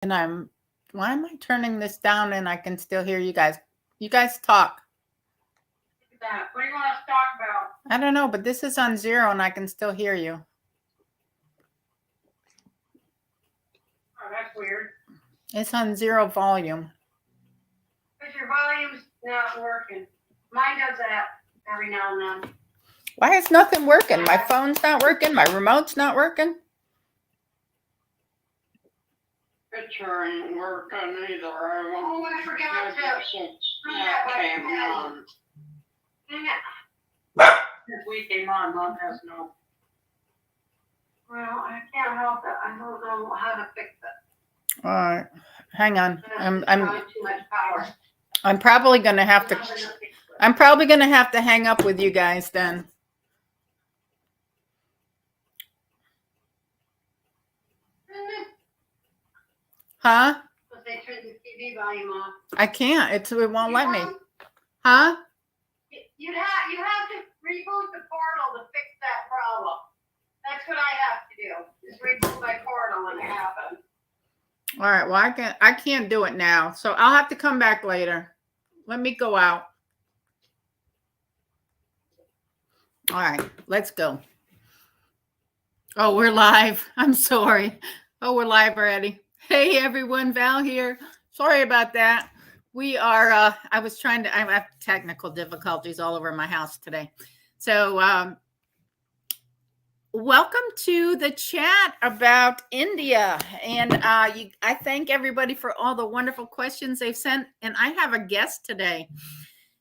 And why am I turning this down and I can still hear you guys? You guys talk. That. What do you want us to talk about? I don't know, but this is on 0 and I can still hear you. Oh, that's weird. It's on 0 volume. Because your volume's not working. Mine does that every now and then. Why is nothing working? My phone's not working. My remote's not working. It sure ain't working either. Oh, I forgot to. That came on. Since we came on, Mom has no. Well, I can't help it. I don't know how to fix it. All right, hang on. It's probably too much power. I'm probably gonna have to. I'm probably gonna have to hang up with you guys then. Huh? Because they turned the TV volume off. I can't. It won't let me. Huh? You have to reboot the portal to fix that problem. That's what I have to do. Just reboot my portal when it happens. All right. Well, I can't do it now, so I'll have to come back later. Let me go out. All right, let's go. Oh, we're live. I'm sorry. Oh, we're live already. Hey, everyone. Val here. Sorry about that. We are, I have technical difficulties all over my house today. So, welcome to the chat about India. And I thank everybody for all the wonderful questions they've sent. And I have a guest today.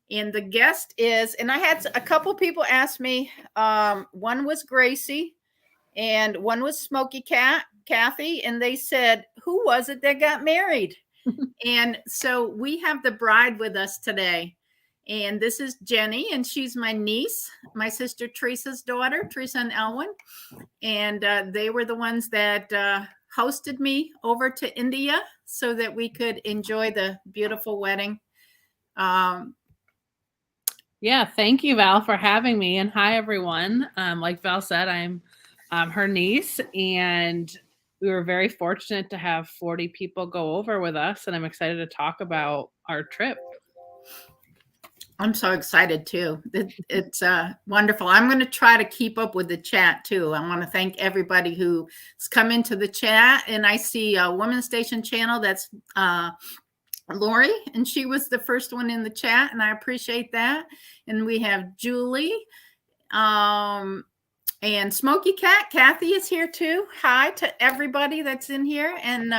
And the guest is, and I had a couple people ask me, one was Gracie and one was Smoky Kathy. And they said, who was it that got married? And so we have the bride with us today. And this is Jenny, and she's my niece, my sister Teresa's daughter, Teresa and Elwin. And they were the ones that hosted me over to India so that we could enjoy the beautiful wedding. Yeah, thank you, Val, for having me. And hi, everyone. Like Val said, I'm her niece, and we were very fortunate to have 40 people go over with us, and I'm excited to talk about our trip. I'm so excited too. It's wonderful. I'm going to try to keep up with the chat too. I want to thank everybody who's come into the chat, and I see a Women's Station channel. That's Lori, and she was the first one in the chat, and I appreciate that. And we have Julie, and Smoky Cat. Kathy is here too. Hi to everybody that's in here, and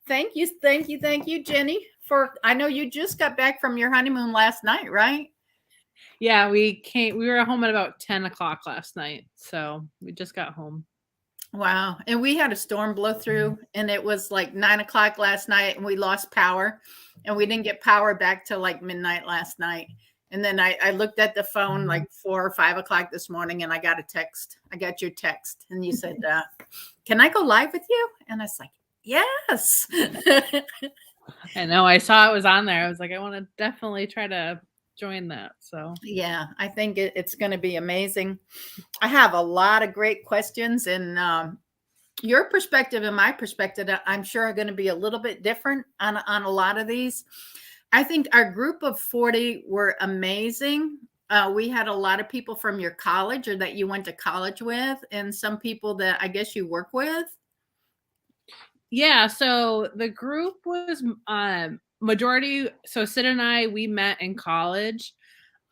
thank you, Jenny. I know you just got back from your honeymoon last night, right? Yeah, we were home at about 10 o'clock last night, so we just got home. Wow. And we had a storm blow through, and it was like 9 o'clock last night, and we lost power, and we didn't get power back till like midnight last night. And then I looked at the phone like 4 or 5 o'clock this morning, and I got a text. I got your text, and you said, can I go live with you? And I was like, yes. I know. I saw it was on there. I was like, I want to definitely try to join that. So yeah, I think it's going to be amazing. I have a lot of great questions, and your perspective and my perspective, I'm sure, are going to be a little bit different on a lot of these. I think our group of 40 were amazing. We had a lot of people from your college or that you went to college with, and some people that I guess you work with. Yeah, so the group was majority. So Sid and I, we met in college.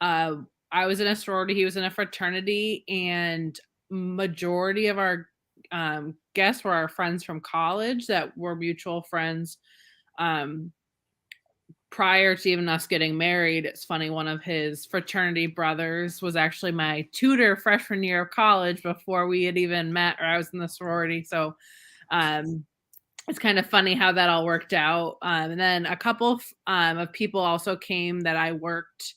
I was in a sorority, he was in a fraternity, and majority of our guests were our friends from college that were mutual friends. Prior to even us getting married, it's funny, one of his fraternity brothers was actually my tutor freshman year of college before we had even met, or I was in the sorority. So it's kind of funny how that all worked out. And then a couple of people also came that I worked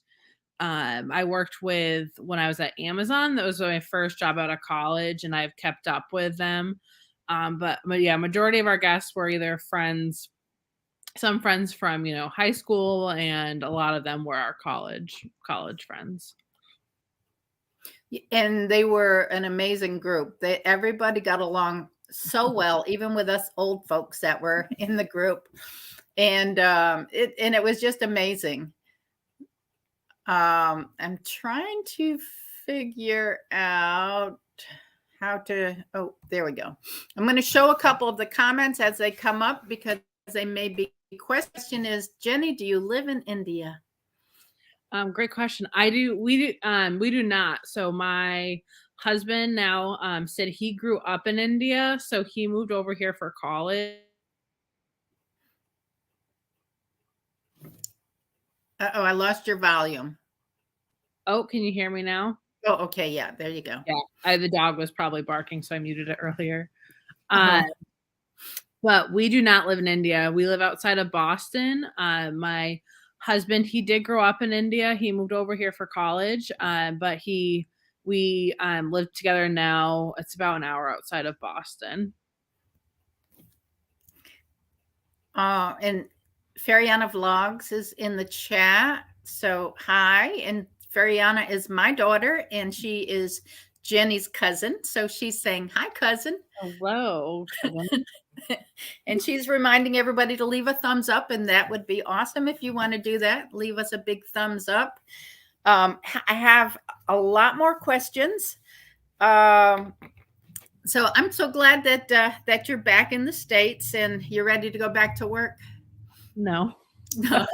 with when I was at Amazon. That was my first job out of college, and I've kept up with them. But yeah, majority of our guests were either friends, some friends from, high school, and a lot of them were our college friends. And they were an amazing group. Everybody got along so well, even with us old folks that were in the group. And it was just amazing. I'm trying to figure out how to, oh, there we go. I'm going to show a couple of the comments as they come up because they may be. Question is, Jenny, do you live in India? Great question. I do. We do not. So my husband now said he grew up in India, so he moved over here for college. Uh-oh, I lost your volume. Oh, can you hear me now? Oh, okay. Yeah, there you go. Yeah, the dog was probably barking, so I muted it earlier. Uh-huh. But we do not live in India. We live outside of Boston. My husband, he did grow up in India. He moved over here for college, but we live together now. It's about an hour outside of Boston. And Fariana Vlogs is in the chat. So hi, and Fariana is my daughter, and she is Jenny's cousin. So she's saying, hi, cousin. Hello. And she's reminding everybody to leave a thumbs up, and that would be awesome if you want to do that. Leave us a big thumbs up. I have a lot more questions. So I'm so glad that you're back in the States and you're ready to go back to work. No. I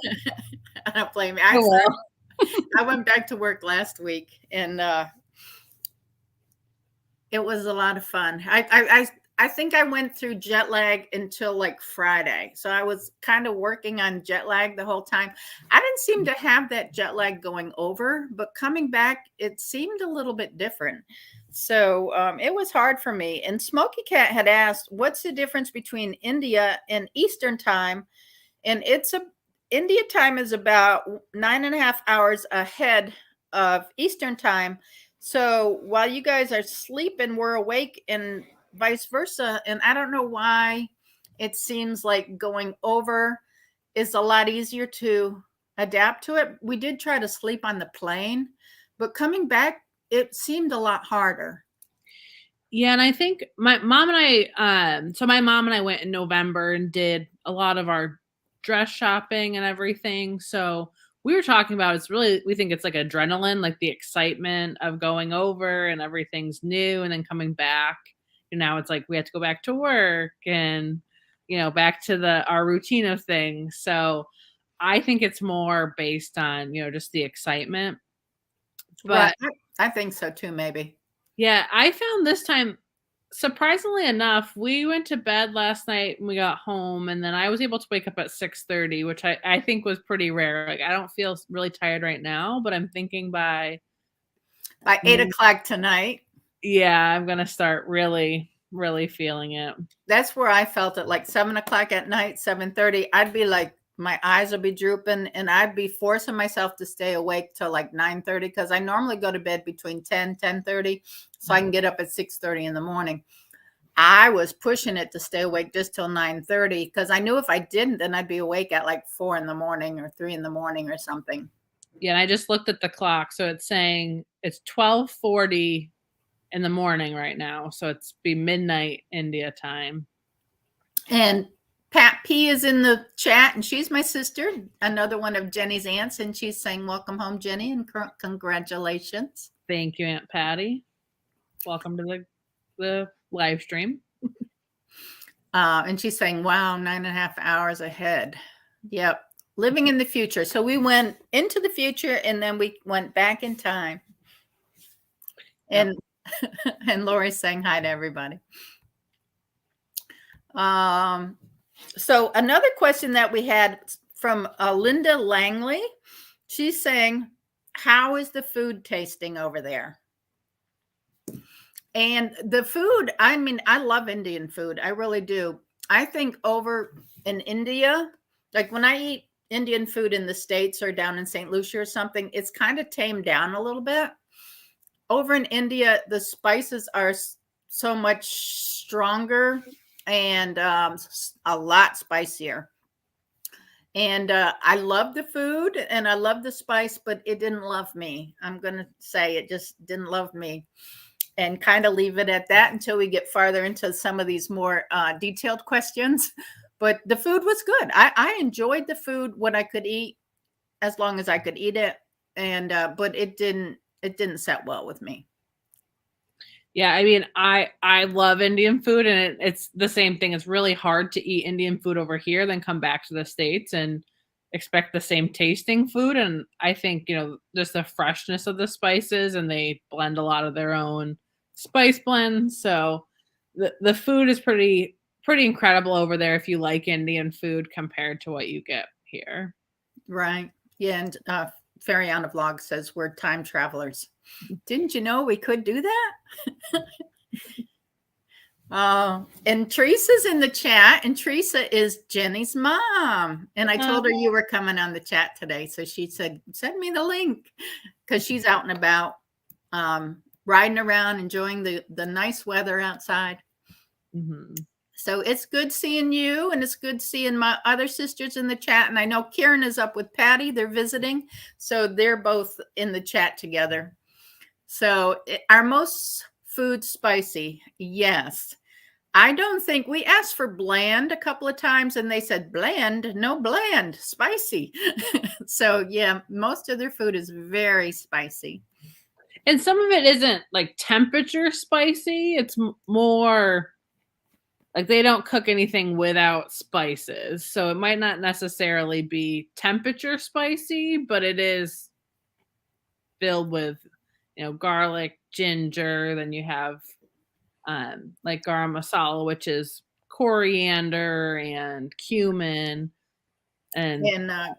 don't blame you. I went back to work last week, and it was a lot of fun. I think I went through jet lag until like Friday. So I was kind of working on jet lag the whole time. I didn't seem to have that jet lag going over, but coming back, it seemed a little bit different. So it was hard for me. And Smoky Cat had asked, what's the difference between India and Eastern time? And India time is about 9.5 hours ahead of Eastern time. So while you guys are sleeping, we're awake, and vice versa. And I don't know why it seems like going over is a lot easier to adapt to it. We did try to sleep on the plane, but coming back, it seemed a lot harder. Yeah, and I think my mom and I went in November and did a lot of our dress shopping and everything. So we were talking about we think it's like adrenaline, like the excitement of going over and everything's new and then coming back. And now it's like we have to go back to work and back to our routine of things. So I think it's more based on, just the excitement. But right. I think so too, maybe. Yeah, I found this time, surprisingly enough, we went to bed last night and we got home, and then I was able to wake up at 6:30, which I think was pretty rare. Like, I don't feel really tired right now, but I'm thinking by 8 o'clock tonight. Yeah, I'm gonna start really, really feeling it. That's where I felt it, like 7 o'clock at night, 7:30. I'd be like, my eyes would be drooping, and I'd be forcing myself to stay awake till like 9:30 because I normally go to bed between 10:30, so I can get up at 6:30 in the morning. I was pushing it to stay awake just till 9:30 because I knew if I didn't, then I'd be awake at like 4 in the morning or 3 in the morning or something. Yeah, and I just looked at the clock, so it's saying it's 12:40 in the morning right now, so it's be midnight India time. And Pat P is in the chat, and she's my sister, another one of Jenny's aunts, and she's saying, welcome home, Jenny, and congratulations. Thank you, Aunt Patty. Welcome to the live stream. And she's saying, wow, 9.5 hours ahead. Yep. Living in the future. So we went into the future, and then we went back in time. And and Lori's saying hi to everybody. So another question that we had from Linda Langley, she's saying, how is the food tasting over there? And the food, I mean, I love Indian food. I really do. I think over in India, like when I eat Indian food in the States or down in St. Lucia or something, it's kind of tamed down a little bit. Over in India, the spices are so much stronger and a lot spicier. And I love the food and I love the spice, but it didn't love me. I'm going to say it just didn't love me. and kind of leave it at that until we get farther into some of these more detailed questions. But the food was good. I enjoyed the food, what I could eat, as long as I could eat it. And but it didn't set well with me. Yeah, I mean, I love Indian food, and it's the same thing. It's really hard to eat Indian food over here, then come back to the States and expect the same tasting food. And I think, just the freshness of the spices, and they blend a lot of their own spice blends. So the food is pretty incredible over there if you like Indian food compared to what you get here. Right. Yeah. And Fariana Vlog says we're time travelers. Didn't you know we could do that? And Teresa's in the chat, and Teresa is Jenny's mom. And I told her you were coming on the chat today. So she said, send me the link, because she's out and about, riding around, enjoying the nice weather outside. Mm-hmm. So it's good seeing you, and it's good seeing my other sisters in the chat. And I know Karen is up with Patty. They're visiting. So they're both in the chat together. So are most foods spicy? Yes. I don't think we asked for bland a couple of times, and they said bland, no bland, spicy. So yeah, most of their food is very spicy. And some of it isn't like temperature spicy. It's more like they don't cook anything without spices. So it might not necessarily be temperature spicy, but it is filled with, garlic, ginger. Then you have like garam masala, which is coriander and cumin and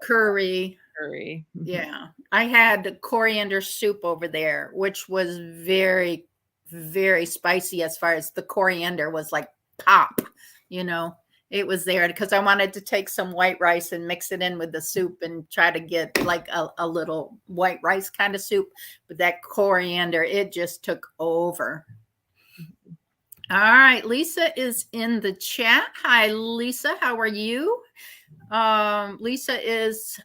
curry. Mm-hmm. Yeah. I had coriander soup over there, which was very, very spicy. As far as the coriander was like pop, it was there because I wanted to take some white rice and mix it in with the soup and try to get like a little white rice kind of soup. But that coriander, it just took over. All right, Lisa is in the chat. Hi, Lisa. How are you? Lisa is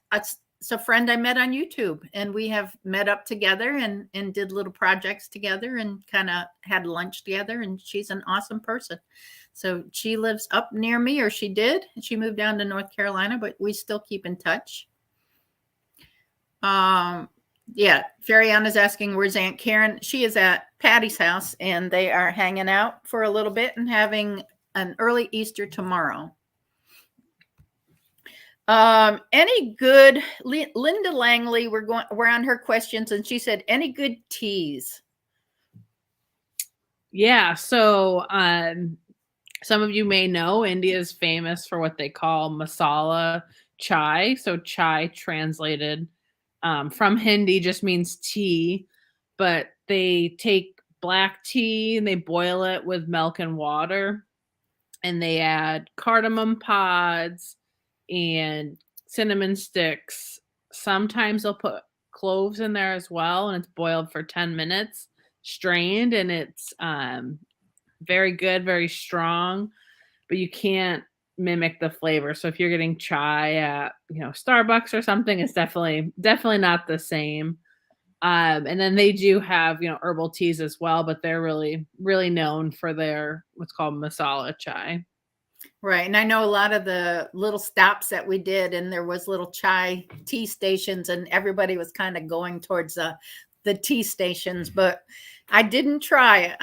a friend I met on YouTube, and we have met up together and did little projects together and kind of had lunch together. And she's an awesome person. So she lives up near me, or she did. She moved down to North Carolina, but we still keep in touch. Yeah, Fariana's asking, where's Aunt Karen? She is at Patty's house, and they are hanging out for a little bit and having an early Easter tomorrow. Any good, Linda Langley, we're on her questions, and she said, any good teas? Yeah, so some of you may know India is famous for what they call masala chai. So chai translated from Hindi just means tea, but they take black tea and they boil it with milk and water, and they add cardamom pods and cinnamon sticks. Sometimes they'll put cloves in there as well, and it's boiled for 10 minutes, strained, and it's very good, very strong, but you can't mimic the flavor. So if you're getting chai at, Starbucks or something, it's definitely not the same. And then they do have, herbal teas as well, but they're really, really known for their what's called masala chai. Right. And I know a lot of the little stops that we did, and there was little chai tea stations, and everybody was kind of going towards the tea stations, but I didn't try.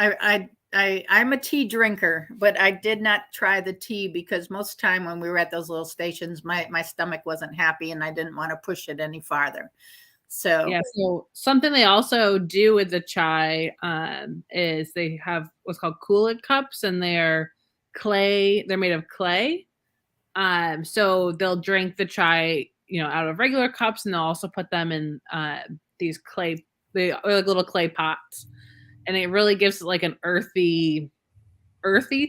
I'm a tea drinker, but I did not try the tea because most of the time when we were at those little stations, my stomach wasn't happy and I didn't want to push it any farther. So yeah, so something they also do with the chai is they have what's called coolant cups, and they're made of clay. So they'll drink the chai, out of regular cups, and they'll also put them in these clay, like little clay pots. And it really gives it like an earthy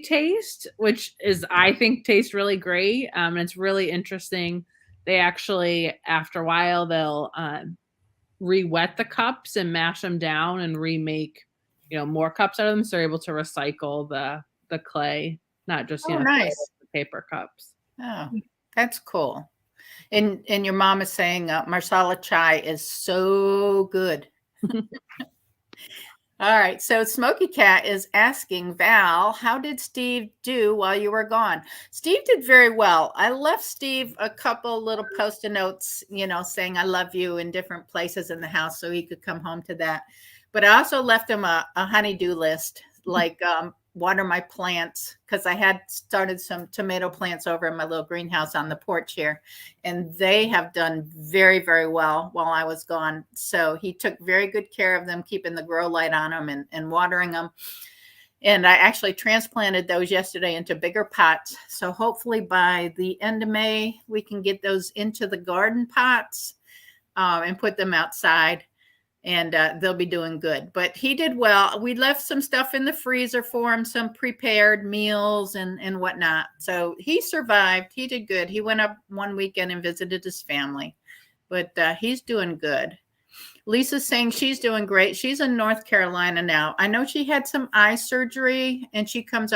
taste, which is, I think, tastes really great. And it's really interesting. They actually, after a while, they'll re-wet the cups and mash them down and remake, more cups out of them. So they're able to recycle the clay, not just, nice paper cups. Oh, that's cool. And your mom is saying masala chai is so good. All right. So Smoky Cat is asking Val, how did Steve do while you were gone? Steve did very well. I left Steve a couple little post-it notes, saying I love you in different places in the house so he could come home to that. But I also left him a honey-do list, like water my plants, because I had started some tomato plants over in my little greenhouse on the porch here, and they have done very, very well while I was gone. So he took very good care of them, keeping the grow light on them and watering them. And I actually transplanted those yesterday into bigger pots. So hopefully by the end of May, we can get those into the garden pots and put them outside, and they'll be doing good. But he did well. We left some stuff in the freezer for him, some prepared meals and whatnot. So he survived. He did good. He went up one weekend and visited his family, but he's doing good. Lisa's saying she's doing great. She's in North Carolina now. I know she had some eye surgery and she comes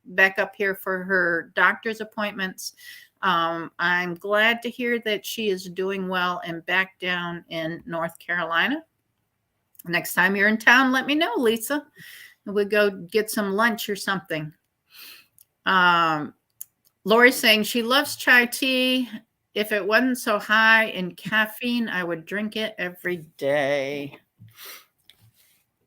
back up here for her doctor's appointments. I'm glad to hear that she is doing well and back down in North Carolina. Next time you're in town, let me know, Lisa. We'll go get some lunch or something. Lori's saying she loves chai tea. If it wasn't so high in caffeine, I would drink it every day.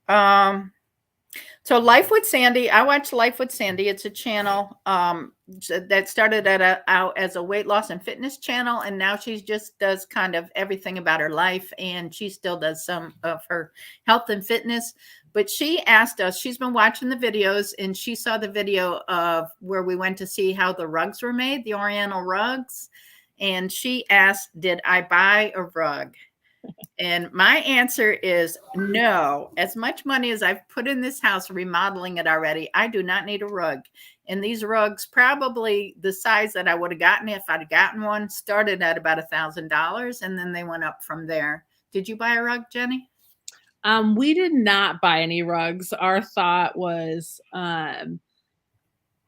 So Life with Sandy, I watch Life with Sandy. It's a channel that started out as a weight loss and fitness channel, and now she just does kind of everything about her life, and she still does some of her health and fitness. But she asked us, she's been watching the videos, and she saw the video of where we went to see how the rugs were made, the Oriental rugs, and she asked, did I buy a rug? And my answer is no. As much money as I've put in this house remodeling it already, I do not need a rug. And these rugs, probably the size that I would have gotten if I'd gotten one, started at about $1,000, and then they went up from there. Did you buy a rug, Jenny? We did not buy any rugs. Our thought was,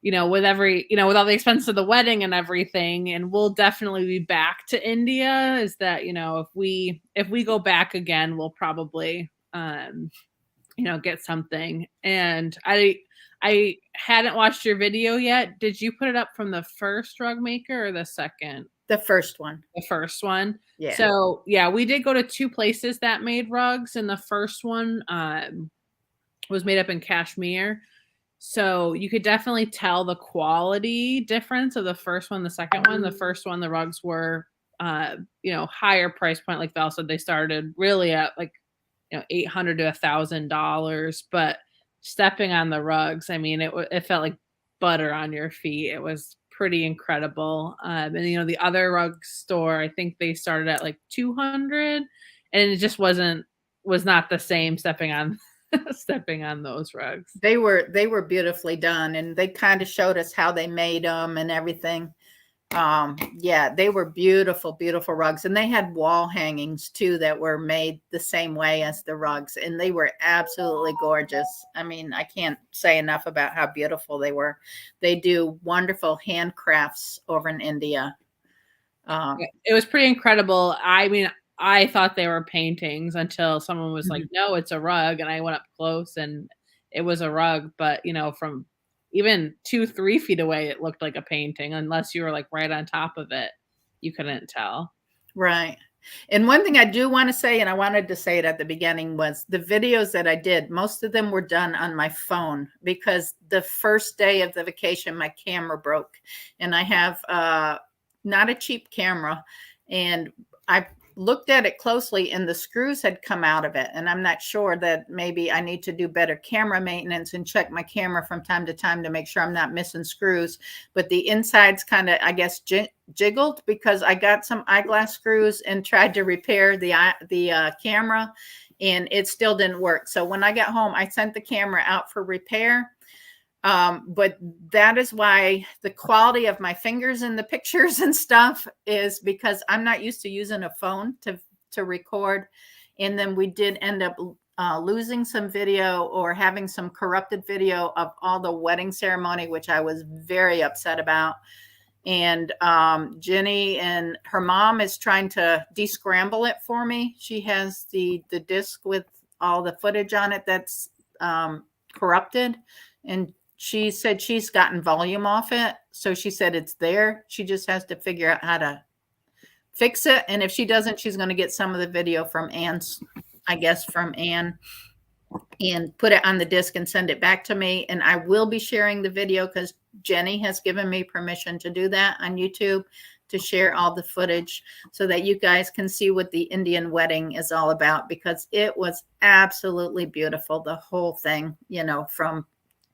with all the expense of the wedding and everything, and we'll definitely be back to India, is that, if we go back again, we'll probably, get something. And I hadn't watched your video yet. Did you put it up from the first rug maker or the second? The first one. The first one. Yeah. So yeah, we did go to 2 places that made rugs, and the first one was made up in Kashmir. So you could definitely tell the quality difference of the first one, the second one. The first one, the rugs were, higher price point. Like Val said, they started really at $800 to $1,000. But stepping on the rugs, I mean, it felt like butter on your feet. It was pretty incredible. And the other rug store, I think they started at like 200, and it just was not the same stepping on those rugs. They were beautifully done, and they kind of showed us how they made them and everything. Yeah, they were beautiful, beautiful rugs, and they had wall hangings too that were made the same way as the rugs, and they were absolutely gorgeous. I mean, I can't say enough about how beautiful they were. They do wonderful handcrafts over in India. It was pretty incredible. I mean, I thought they were paintings until someone was like, no, it's a rug. And I went up close and it was a rug. But, from even 2-3 feet away, it looked like a painting. Unless you were like right on top of it, you couldn't tell. Right. And one thing I do want to say, and I wanted to say it at the beginning, was the videos that I did, most of them were done on my phone, because the first day of the vacation, my camera broke, and I have not a cheap camera, and I looked at it closely and the screws had come out of it. And I'm not sure, that maybe I need to do better camera maintenance and check my camera from time to time to make sure I'm not missing screws. But the insides kind of, I guess, jiggled, because I got some eyeglass screws and tried to repair the camera, and it still didn't work. So when I got home, I sent the camera out for repair. But that is why the quality of my fingers in the pictures and stuff is, because I'm not used to using a phone to record. And then we did end up losing some video, or having some corrupted video of all the wedding ceremony, which I was very upset about. And Jenny and her mom is trying to descramble it for me. She has the disc with all the footage on it that's corrupted, and she said she's gotten volume off it. So she said it's there. She just has to figure out how to fix it. And if she doesn't, she's going to get some of the video from Anne's, I guess from Anne, and put it on the disc and send it back to me. And I will be sharing the video because Jenny has given me permission to do that on YouTube, to share all the footage so that you guys can see what the Indian wedding is all about, because it was absolutely beautiful. The whole thing, you know, from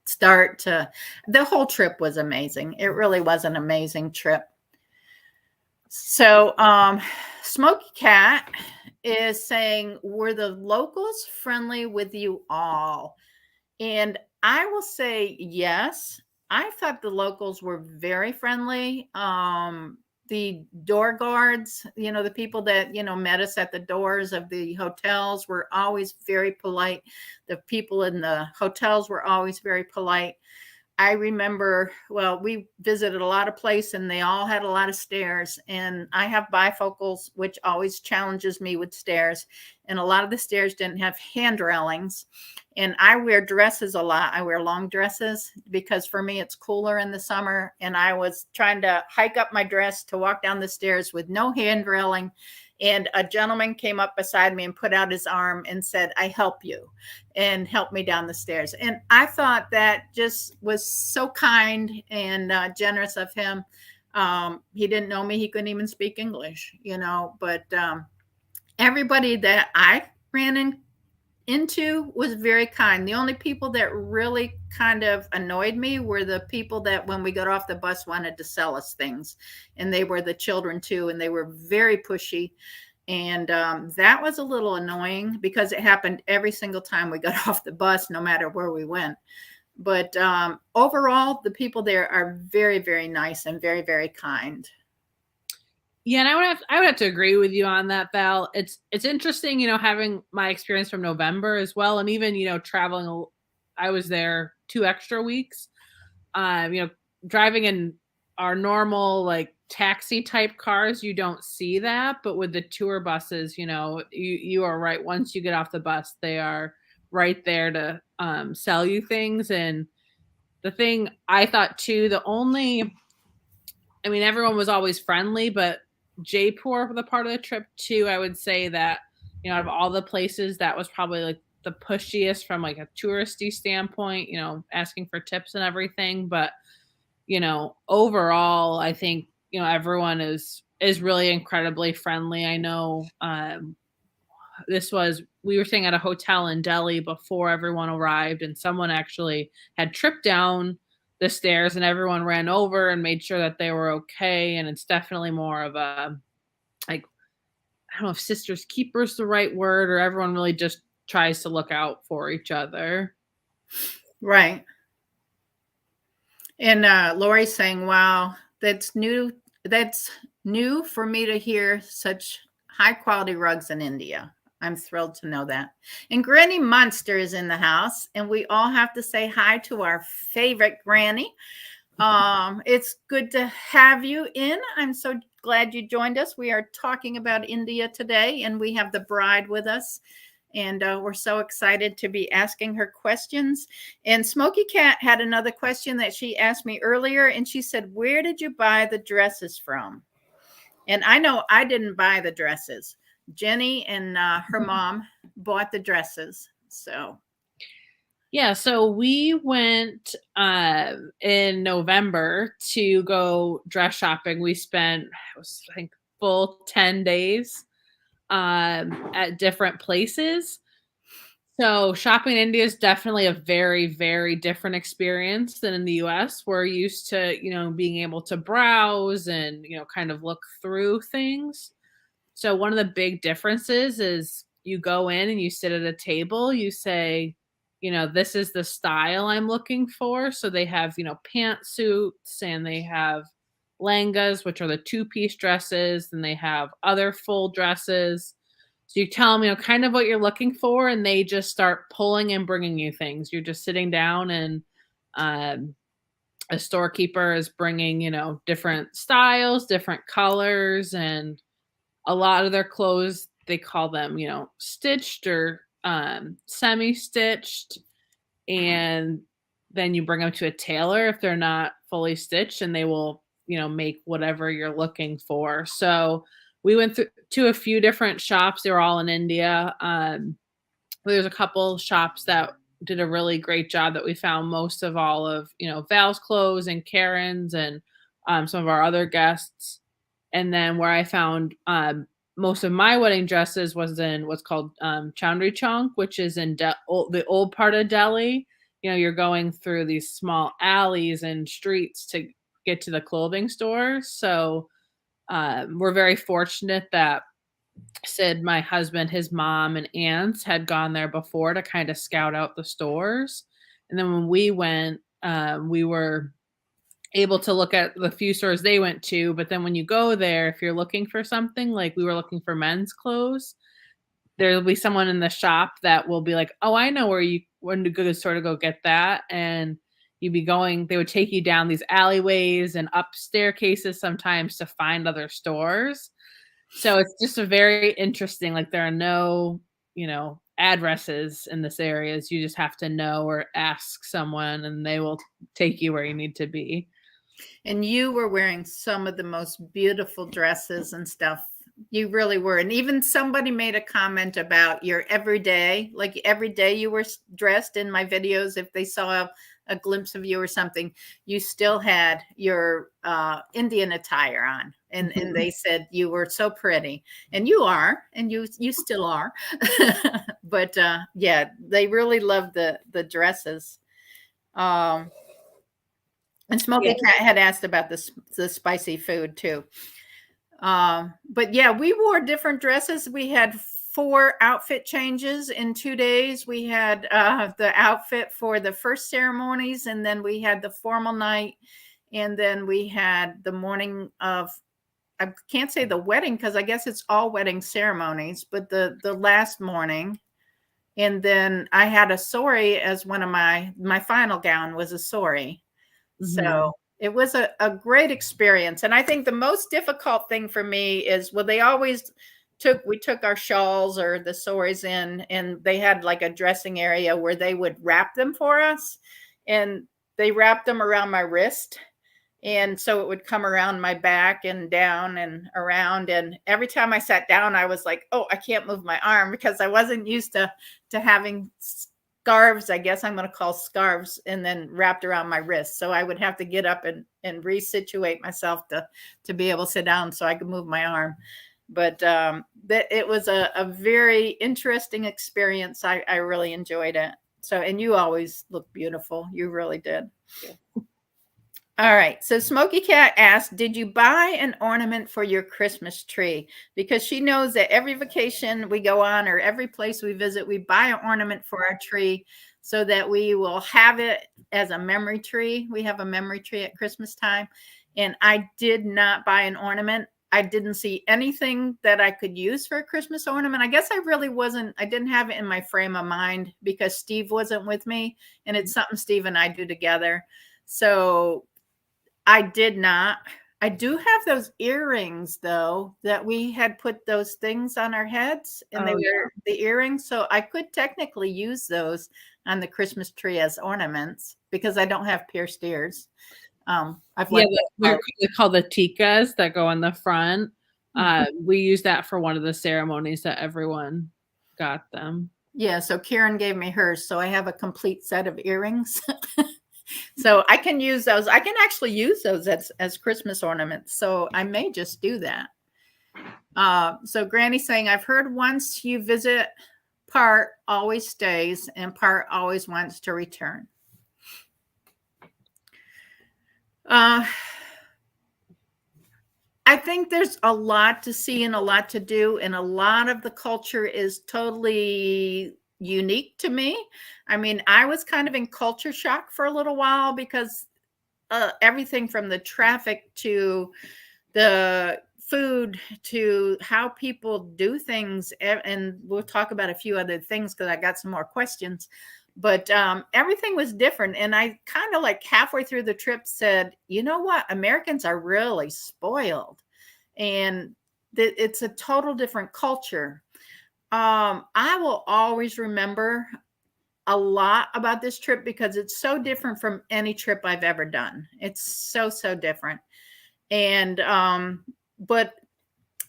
start to the whole trip was amazing. It really was an amazing trip. So, Smoky Cat is saying, were the locals friendly with you all? And I will say yes. I thought the locals were very friendly. The door guards, you know, the people that, you know, met us at the doors of the hotels were always very polite. The people in the hotels were always very polite. I remember, well, we visited a lot of places and they all had a lot of stairs, and I have bifocals, which always challenges me with stairs. And a lot of the stairs didn't have hand railings, and I wear dresses a lot. I wear long dresses because for me, it's cooler in the summer. And I was trying to hike up my dress to walk down the stairs with no hand railing. And a gentleman came up beside me and put out his arm and said, "I help you," and helped me down the stairs. And I thought that just was so kind and generous of him. He didn't know me. He couldn't even speak English, you know, but everybody that I ran into was very kind. The only people that really kind of annoyed me were the people that when we got off the bus wanted to sell us things, and they were the children too, and they were very pushy. And that was a little annoying because it happened every single time we got off the bus, no matter where we went. But overall, the people there are very, very nice and very, very kind. Yeah, and I would have to agree with you on that, Val. It's interesting, you know, having my experience from November as well, and even, you know, traveling. I was there 2 extra weeks. You know, driving in our normal like taxi type cars, you don't see that, but with the tour buses, you know, you are right. Once you get off the bus, they are right there to sell you things. And the thing I thought too, I mean, everyone was always friendly, but Jaipur for the part of the trip too, I would say that, you know, out of all the places, that was probably like the pushiest from like a touristy standpoint, you know, asking for tips and everything. But, you know, overall, I think, you know, everyone is really incredibly friendly. I know we were staying at a hotel in Delhi before everyone arrived, and someone actually had tripped down the stairs and everyone ran over and made sure that they were okay. And it's definitely more of a, like, I don't know if sisters keepers the right word, or everyone really just tries to look out for each other. Right. And Lori's saying, wow, that's new. That's new for me to hear such high quality rugs in India. I'm thrilled to know that. And Granny Monster is in the house, and we all have to say hi to our favorite Granny. It's good to have you in. I'm so glad you joined us. We are talking about India today, and we have the bride with us. And we're so excited to be asking her questions. And Smoky Cat had another question that she asked me earlier, and she said, "Where did you buy the dresses from?" And I know I didn't buy the dresses. Jenny and her mom bought the dresses. So Yeah, so we went in November to go dress shopping. We spent, it was, I think, full 10 days at different places. So shopping in India is definitely a very, very different experience than in the US. We're used to, you know, being able to browse and, you know, kind of look through things. So one of the big differences is you go in and you sit at a table, you say, you know, this is the style I'm looking for. So they have, you know, pantsuits, and they have langas, which are the two-piece dresses, and they have other full dresses. So you tell them, you know, kind of what you're looking for, and they just start pulling and bringing you things. You're just sitting down, and a storekeeper is bringing, you know, different styles, different colors, and a lot of their clothes, they call them, you know, stitched or semi-stitched. and then you bring them to a tailor if they're not fully stitched, and they will, make whatever you're looking for. So we went to a few different shops. They were all in India. There's a couple shops that did a really great job that we found most of all of, Val's clothes and Karen's and some of our other guests. And then where I found most of my wedding dresses was in what's called Chandri Chowk, which is in the old part of Delhi. You're going through these small alleys and streets to get to the clothing stores. So we're very fortunate that Sid, my husband, his mom, and aunts had gone there before to kind of scout out the stores. And then when we went, we were able to look at the few stores they went to. But then when you go there, if you're looking for something, like we were looking for men's clothes, there'll be someone in the shop that will be like, "Oh, I know when to go to store to go get that." And you'd be going, they would take you down these alleyways and up staircases sometimes to find other stores. So it's just a very interesting, like there are no, addresses in this areas. You just have to know or ask someone and they will take you where you need to be. And you were wearing some of the most beautiful dresses and stuff. You really were. And even somebody made a comment about your everyday, like every day you were dressed in my videos. If they saw a glimpse of you or something, you still had your Indian attire on. And they said you were so pretty. And you are, and you still are. But yeah, they really loved the dresses. And Smokey Cat had asked about the spicy food too. But yeah, we wore different dresses. We had 4 outfit changes in 2 days. We had the outfit for the first ceremonies, and then we had the formal night, and then we had the morning of, I can't say the wedding because I guess it's all wedding ceremonies, but the last morning. And then I had a sari as one of my final gown was a sari. So it was a great experience. And I think the most difficult thing for me is, well, we took our shawls or the saris in, and they had like a dressing area where they would wrap them for us. And they wrapped them around my wrist. And so it would come around my back and down and around. And every time I sat down, I was like, oh, I can't move my arm because I wasn't used to having scarves, I guess I'm going to call scarves, and then wrapped around my wrist. So I would have to get up and resituate myself to be able to sit down so I could move my arm. But it was a very interesting experience. I really enjoyed it. So, and you always look beautiful. You really did. All right. So Smokey Cat asked, did you buy an ornament for your Christmas tree? Because she knows that every vacation we go on or every place we visit, we buy an ornament for our tree so that we will have it as a memory tree. We have a memory tree at Christmas time. And I did not buy an ornament. I didn't see anything that I could use for a Christmas ornament. I guess I didn't have it in my frame of mind because Steve wasn't with me. And it's something Steve and I do together. So I did not. I do have those earrings though, that we had put those things on our heads, and they were the earrings. So I could technically use those on the Christmas tree as ornaments because I don't have pierced ears. They're called the tikas that go on the front. We use that for one of the ceremonies that everyone got them. Yeah. So Karen gave me hers. So I have a complete set of earrings. So I can use those. I can actually use those as Christmas ornaments. So I may just do that. So Granny's saying, I've heard once you visit, part always stays and part always wants to return. I think there's a lot to see and a lot to do, and a lot of the culture is totally unique to me. I mean, I was kind of in culture shock for a little while because everything from the traffic to the food to how people do things, and we'll talk about a few other things because I got some more questions, but everything was different. And I kind of like halfway through the trip said, you know what, Americans are really spoiled, and it's a total different culture. I will always remember a lot about this trip because it's so different from any trip I've ever done. It's so different. And but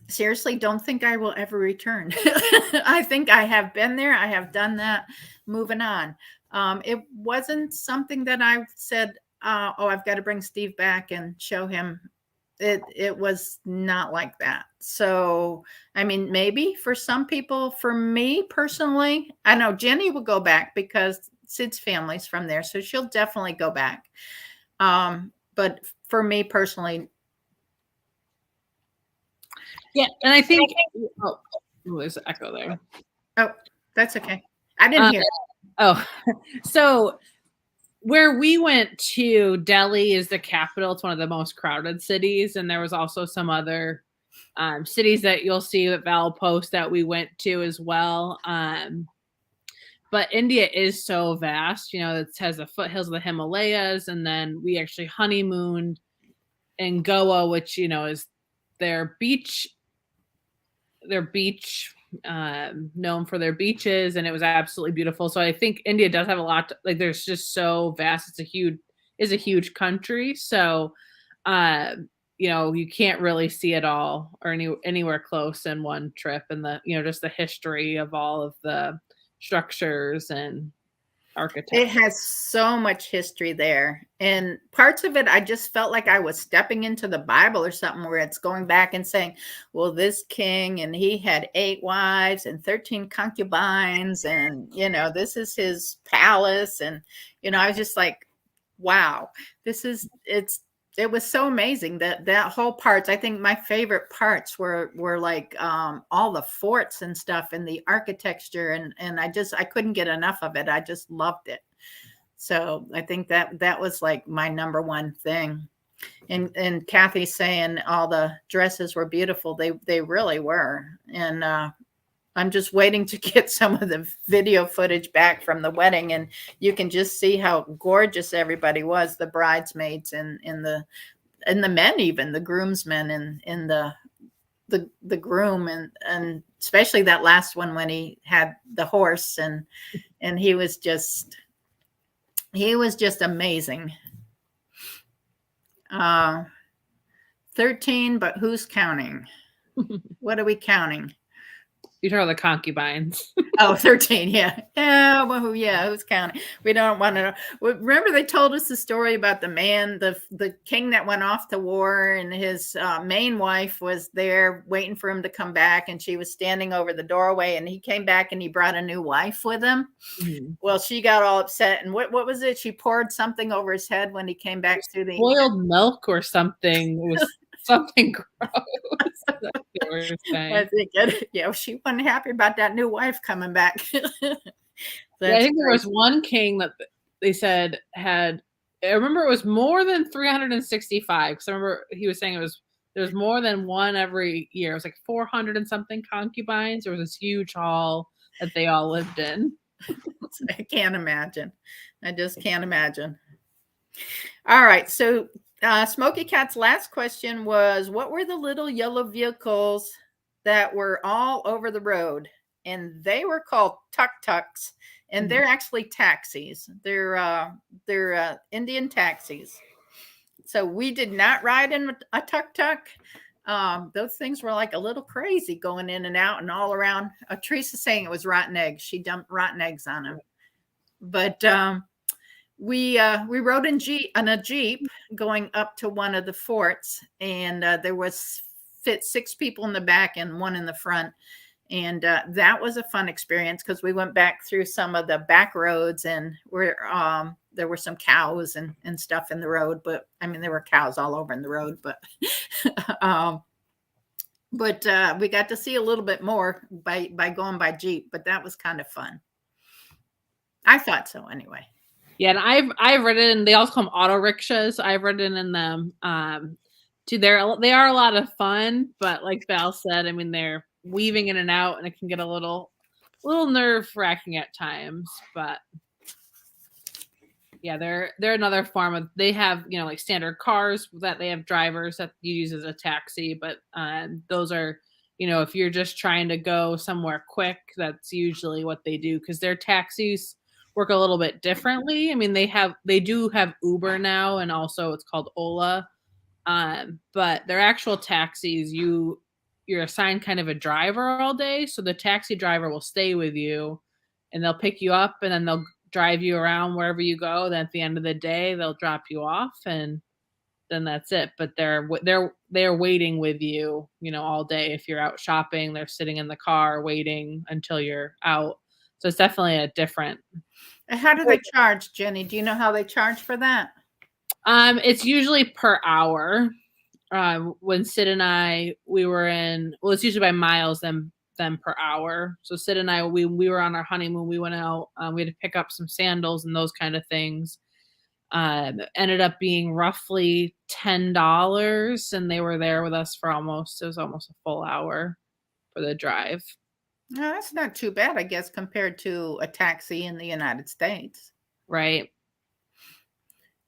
seriously, don't think I will ever return. I think I have been there. I have done that. Moving on. It wasn't something that I said, oh, I've got to bring Steve back and show him. It was not like that. So, I mean, maybe for some people, for me personally, I know Jenny will go back because Sid's family's from there, so she'll definitely go back. But for me personally, Yeah, and I think oh, there's an echo there. oh, that's okay. I didn't hear. Oh, so where we went to, Delhi is the capital. It's one of the most crowded cities, and there was also some other cities that you'll see at Val Post that we went to as well. But India is so vast. You know, it has the foothills of the Himalayas, and then we actually honeymooned in Goa, which, you know, is their beach known for their beaches, and it was absolutely beautiful. So I think India does have a lot like there's just so vast. It's a huge country. So you know, you can't really see it all or anywhere close in one trip, and just the history of all of the structures and architecture. It has so much history there. And parts of it, I just felt like I was stepping into the Bible or something where it's going back and saying, well, this king, and he had 8 wives and 13 concubines. And, this is his palace. And, I was just like, wow, it was so amazing that whole parts. I think my favorite parts were like all the forts and stuff and the architecture, and I couldn't get enough of it. I just loved it. So I think that was like my number one thing. And Kathy's saying all the dresses were beautiful. They really were. And I'm just waiting to get some of the video footage back from the wedding, and you can just see how gorgeous everybody was, the bridesmaids and the men, even the groomsmen and the groom, and especially that last one when he had the horse, and he was just amazing. 13, but who's counting? What are we counting? You talk about the concubines. Oh, 13. Yeah. Yeah. Well, yeah. Who's counting? We don't want to know. Remember, they told us the story about the man, the king that went off to war, and his main wife was there waiting for him to come back, and she was standing over the doorway, and he came back and he brought a new wife with him. Mm-hmm. Well, she got all upset, and what was it? She poured something over his head when he came back to the boiled milk or something. It was something gross. I think she wasn't happy about that new wife coming back. I think there was one king that they said had. I remember it was more than 365. Because I remember he was saying there was more than one every year. It was like 400 and something concubines. There was this huge hall that they all lived in. I can't imagine. I just can't imagine. All right, so. Smoky Cat's last question was, what were the little yellow vehicles that were all over the road? And they were called tuk-tuks, and they're actually taxis. They're Indian taxis. So we did not ride in a tuk-tuk. Those things were like a little crazy going in and out and all around. Teresa's saying it was rotten eggs. She dumped rotten eggs on them. But we rode in a Jeep going up to one of the forts, and there was fit 6 people in the back and 1 in the front. And that was a fun experience because we went back through some of the back roads, and there were some cows and stuff in the road. But I mean, there were cows all over in the road, but we got to see a little bit more by going by Jeep, but that was kind of fun. I thought so anyway. Yeah, and I've ridden. They also call them auto rickshaws. I've ridden in them. They are a lot of fun, but like Val said, I mean, they're weaving in and out, and it can get a little nerve wracking at times. But yeah, they're another form of. They have like standard cars that they have drivers that you use as a taxi, but those are if you're just trying to go somewhere quick, that's usually what they do because their taxis work a little bit differently. I mean, they do have Uber now, and also it's called Ola. But their actual taxis, you're assigned kind of a driver all day, so the taxi driver will stay with you, and they'll pick you up, and then they'll drive you around wherever you go. Then at the end of the day, they'll drop you off, and then that's it. But they're waiting with you, all day. If you're out shopping, they're sitting in the car waiting until you're out. So it's definitely a different. And how do they charge, Jenny? Do you know how they charge for that? It's usually per hour. When Sid and I, we were it's usually by miles than per hour. So Sid and I, we were on our honeymoon. We went out. We had to pick up some sandals and those kind of things. Ended up being roughly $10, and they were there with us for it was almost a full hour for the drive. No, that's not too bad, I guess, compared to a taxi in the United States. Right.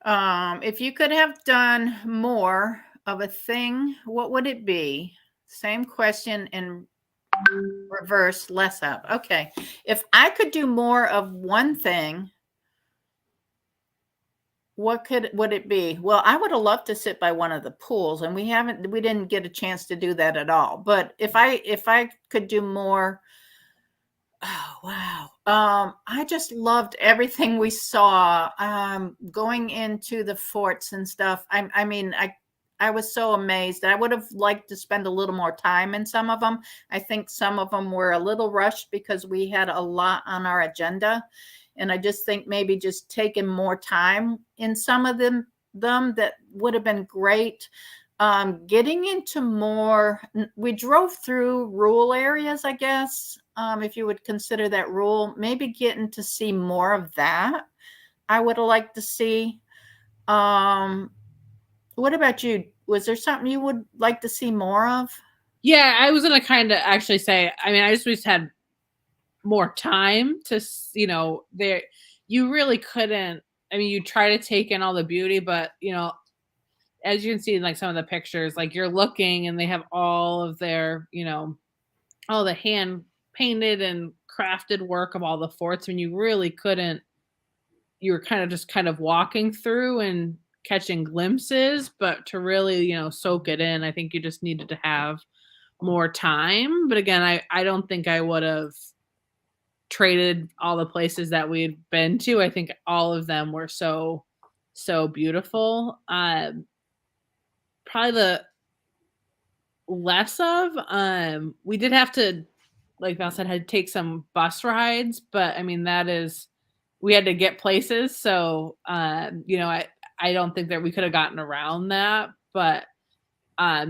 If you could have done more of a thing, what would it be? Same question in reverse, less of. Okay. If I could do more of one thing, what would it be? Well, I would have loved to sit by one of the pools, and we didn't get a chance to do that at all. But if I could do more, oh wow. I just loved everything we saw. Going into the forts and stuff. I was so amazed. I would have liked to spend a little more time in some of them. I think some of them were a little rushed because we had a lot on our agenda. And I just think maybe just taking more time in some of them that would have been great. Getting into more, we drove through rural areas, I guess, if you would consider that rural, maybe getting to see more of that. I would have liked to see. What about you? Was there something you would like to see more of? Yeah, I was going to kind of actually say, I just wish had more time to, there, you really couldn't, you try to take in all the beauty, but, as you can see in like some of the pictures, like you're looking and they have all of their, all the hand painted and crafted work of all the forts, when you really couldn't, you were kind of walking through and catching glimpses, but to really, soak it in, I think you just needed to have more time. But again, I don't think I would have traded all the places that we'd been to. I think all of them were so beautiful. Probably the less of, we did have to, like Val said, had to take some bus rides, but we had to get places. So, I don't think that we could have gotten around that, but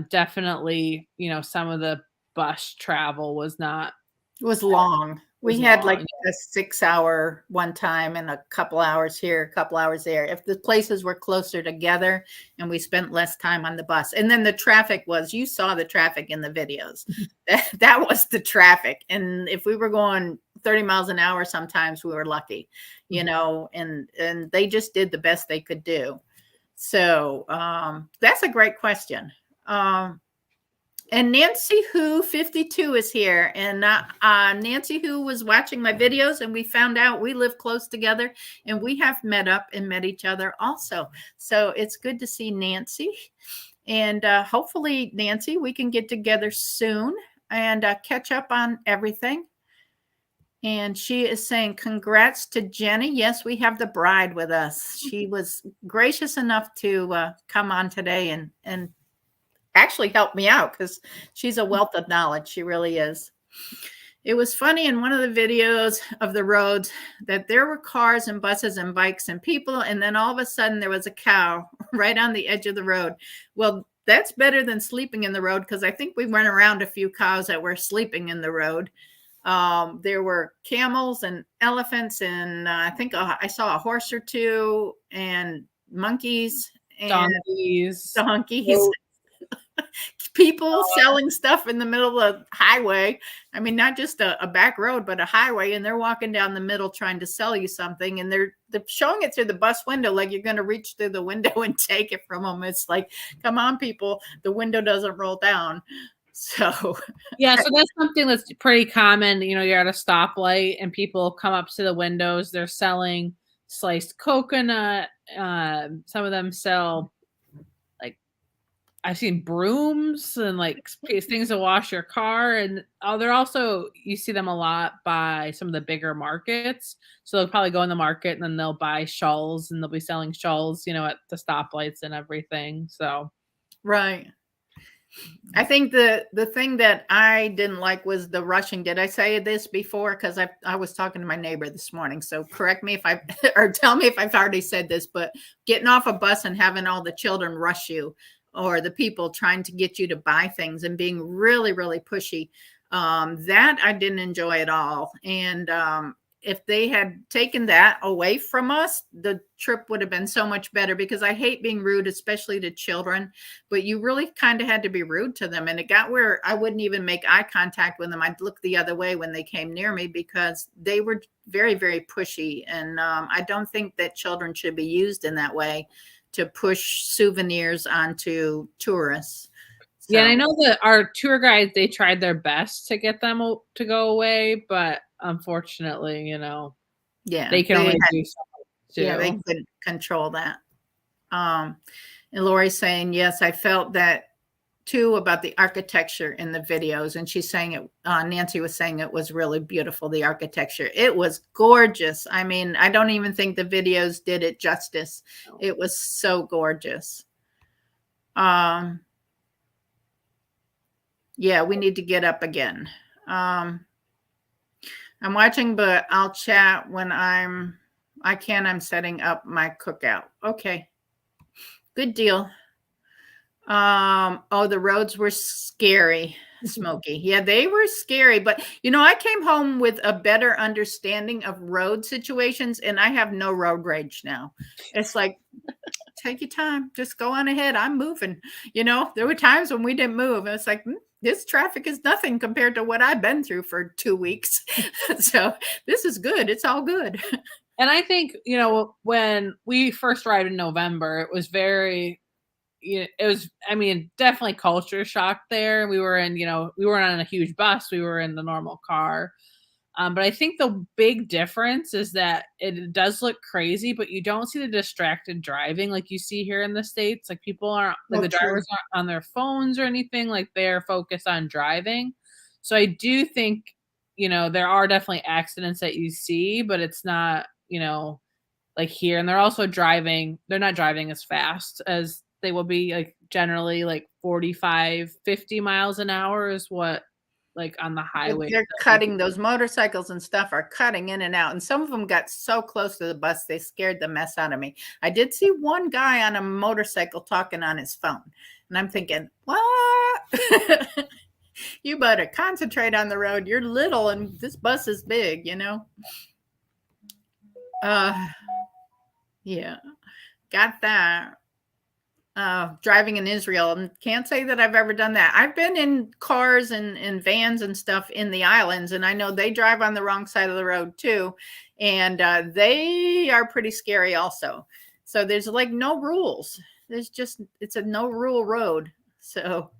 definitely, some of the bus travel was not. It was long. We had like a 6-hour one time and a couple hours here, a couple hours there. If the places were closer together and we spent less time on the bus. And then the traffic you saw the traffic in the videos. That was the traffic. And if we were going 30 miles an hour, sometimes we were lucky, and they just did the best they could do. So that's a great question. And Nancy Who 52 is here, and Nancy Who was watching my videos, and we found out we live close together, and we have met up and met each other also. So it's good to see Nancy, and hopefully, Nancy, we can get together soon and catch up on everything. And she is saying, congrats to Jenny. Yes, we have the bride with us. She was gracious enough to come on today and actually helped me out because she's a wealth of knowledge. She really is. It was funny in one of the videos of the roads that there were cars and buses and bikes and people, and then all of a sudden there was a cow right on the edge of the road. Well, that's better than sleeping in the road, because I think we went around a few cows that were sleeping in the road. There were camels and elephants, and I think I saw a horse or two, and monkeys and donkeys. People selling stuff in the middle of the highway. Not just a back road, but a highway, and they're walking down the middle trying to sell you something, and they're showing it through the bus window like you're going to reach through the window and take it from them. It's like, come on, people, the window doesn't roll down. So Yeah, so that's something that's pretty common. You're at a stoplight and people come up to the windows. They're selling sliced coconut. Some of them sell, like, I've seen brooms and like things to wash your car. And they're also, you see them a lot by some of the bigger markets. So they'll probably go in the market and then they'll buy shawls and they'll be selling shawls, at the stoplights and everything. So, right. I think the thing that I didn't like was the rushing. Did I say this before? Because I was talking to my neighbor this morning. So correct me if I or tell me if I've already said this. But getting off a bus and having all the children rush you, or the people trying to get you to buy things and being really really pushy, that I didn't enjoy at all. And if they had taken that away from us, the trip would have been so much better, because I hate being rude, especially to children. But you really kind of had to be rude to them. And it got where I wouldn't even make eye contact with them. I'd look the other way when they came near me, because they were very, very pushy. And I don't think that children should be used in that way to push souvenirs onto tourists. yeah, and I So, know that our tour guides, they tried their best to get them to go away, but unfortunately, yeah, they can they only had, do so much yeah, they too. couldn't control that. And Lori's saying, yes, I felt that too about the architecture in the videos. And she's saying it, Nancy was saying it was really beautiful, the architecture. It was gorgeous. I mean, I don't even think the videos did it justice. It was so gorgeous. Yeah, we need to get up again. I'm watching, but I'll chat when I'm setting up my cookout. Okay. Good deal. Oh, the roads were scary, Smokey. Yeah, they were scary. But I came home with a better understanding of road situations, and I have no road rage now. It's like, take your time, just go on ahead. I'm moving. There were times when we didn't move. And it's like, this traffic is nothing compared to what I've been through for 2 weeks. So this is good. It's all good. And I think, when we first arrived in November, it was very, it was, I mean, definitely culture shock there. We were we weren't on a huge bus. We were in the normal car. But I think the big difference is that it does look crazy, but you don't see the distracted driving like you see here in the States. Like, people aren't, like, Oh, the true. drivers aren't on their phones or anything. Like, they're focused on driving. So I do think, there are definitely accidents that you see, but it's not, like here. And they're also driving, they're not driving as fast as they will be, like, generally, like 45, 50 miles an hour is what, like, on the highway. They're cutting, those motorcycles and stuff are cutting in and out. And some of them got so close to the bus, they scared the mess out of me. I did see one guy on a motorcycle talking on his phone. And I'm thinking, what? You better concentrate on the road. You're little and this bus is big, Yeah, got that. Driving in Israel, and can't say that I've ever done that. I've been in cars and vans and stuff in the islands, and I know they drive on the wrong side of the road too, and they are pretty scary also. So there's like no rules. It's a no rule road. So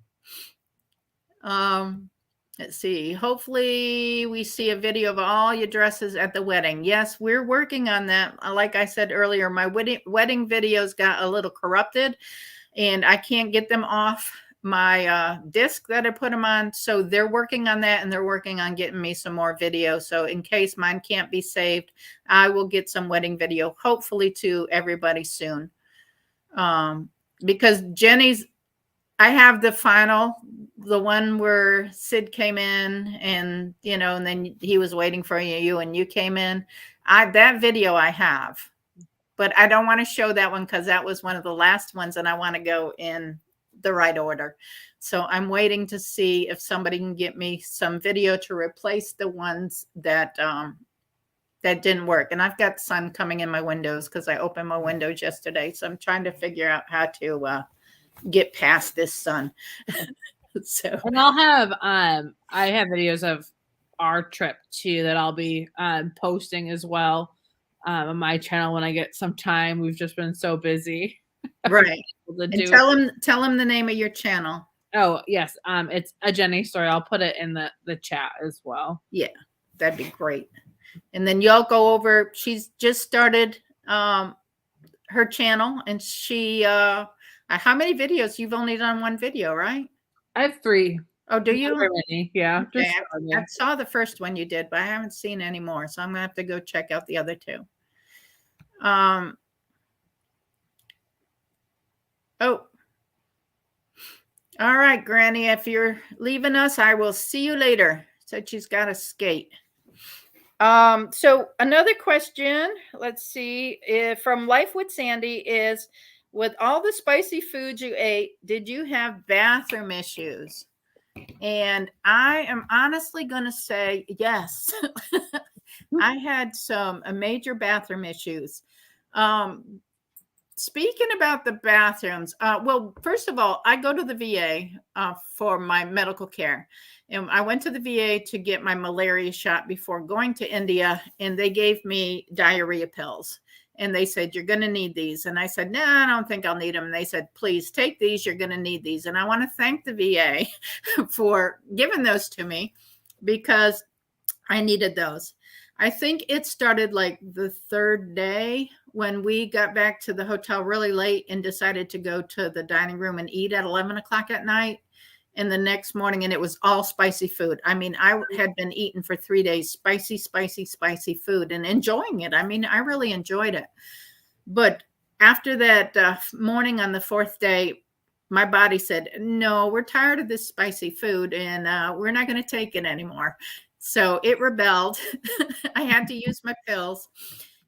let's see. Hopefully we see a video of all your dresses at the wedding. Yes, we're working on that. Like I said earlier, my wedding videos got a little corrupted and I can't get them off my disc that I put them on. So they're working on that, and they're working on getting me some more video. So in case mine can't be saved, I will get some wedding video, hopefully to everybody soon. Because Jenny's, I have the one where Sid came in and, and then he was waiting for you and you came in. That video I have, but I don't want to show that one because that was one of the last ones and I want to go in the right order. So I'm waiting to see if somebody can get me some video to replace the ones that didn't work. And I've got sun coming in my windows because I opened my windows yesterday. So I'm trying to figure out how to get past this sun. So, and I'll have I have videos of our trip too that I'll be posting as well on my channel when I get some time. We've just been so busy. right. To And do tell them the name of your channel. Oh, yes. It's a Jenny story. I'll put it in the chat as well. Yeah, that'd be great. And then y'all go over. She's just started her channel, and she how many videos? You've only done one video, right? I have 3. Oh, do Not you? very many. Yeah, Okay, just I saw the first one you did, but I haven't seen any more, so I'm gonna have to go check out the other 2. Oh, all right, Granny, if you're leaving us, I will see you later. Said she's got to skate. So another question, let's see, if from Life with Sandy is, with all the spicy foods you ate, did you have bathroom issues? And I am honestly going to say yes. I had some major bathroom issues. Speaking about the bathrooms, well, first of all, I go to the VA for my medical care. And I went to the VA to get my malaria shot before going to India, and they gave me diarrhea pills. And they said, you're going to need these. And I said, no, I don't think I'll need them. And they said, please take these. You're going to need these. And I want to thank the VA for giving those to me because I needed those. I think it started like the 3rd day when we got back to the hotel really late and decided to go to the dining room and eat at 11 o'clock at night. And the next morning, and it was all spicy food. I mean, I had been eating for 3 days, spicy food and enjoying it. I mean, I really enjoyed it. But after that morning on the 4th day, my body said, no, we're tired of this spicy food and we're not going to take it anymore. So it rebelled. I had to use my pills.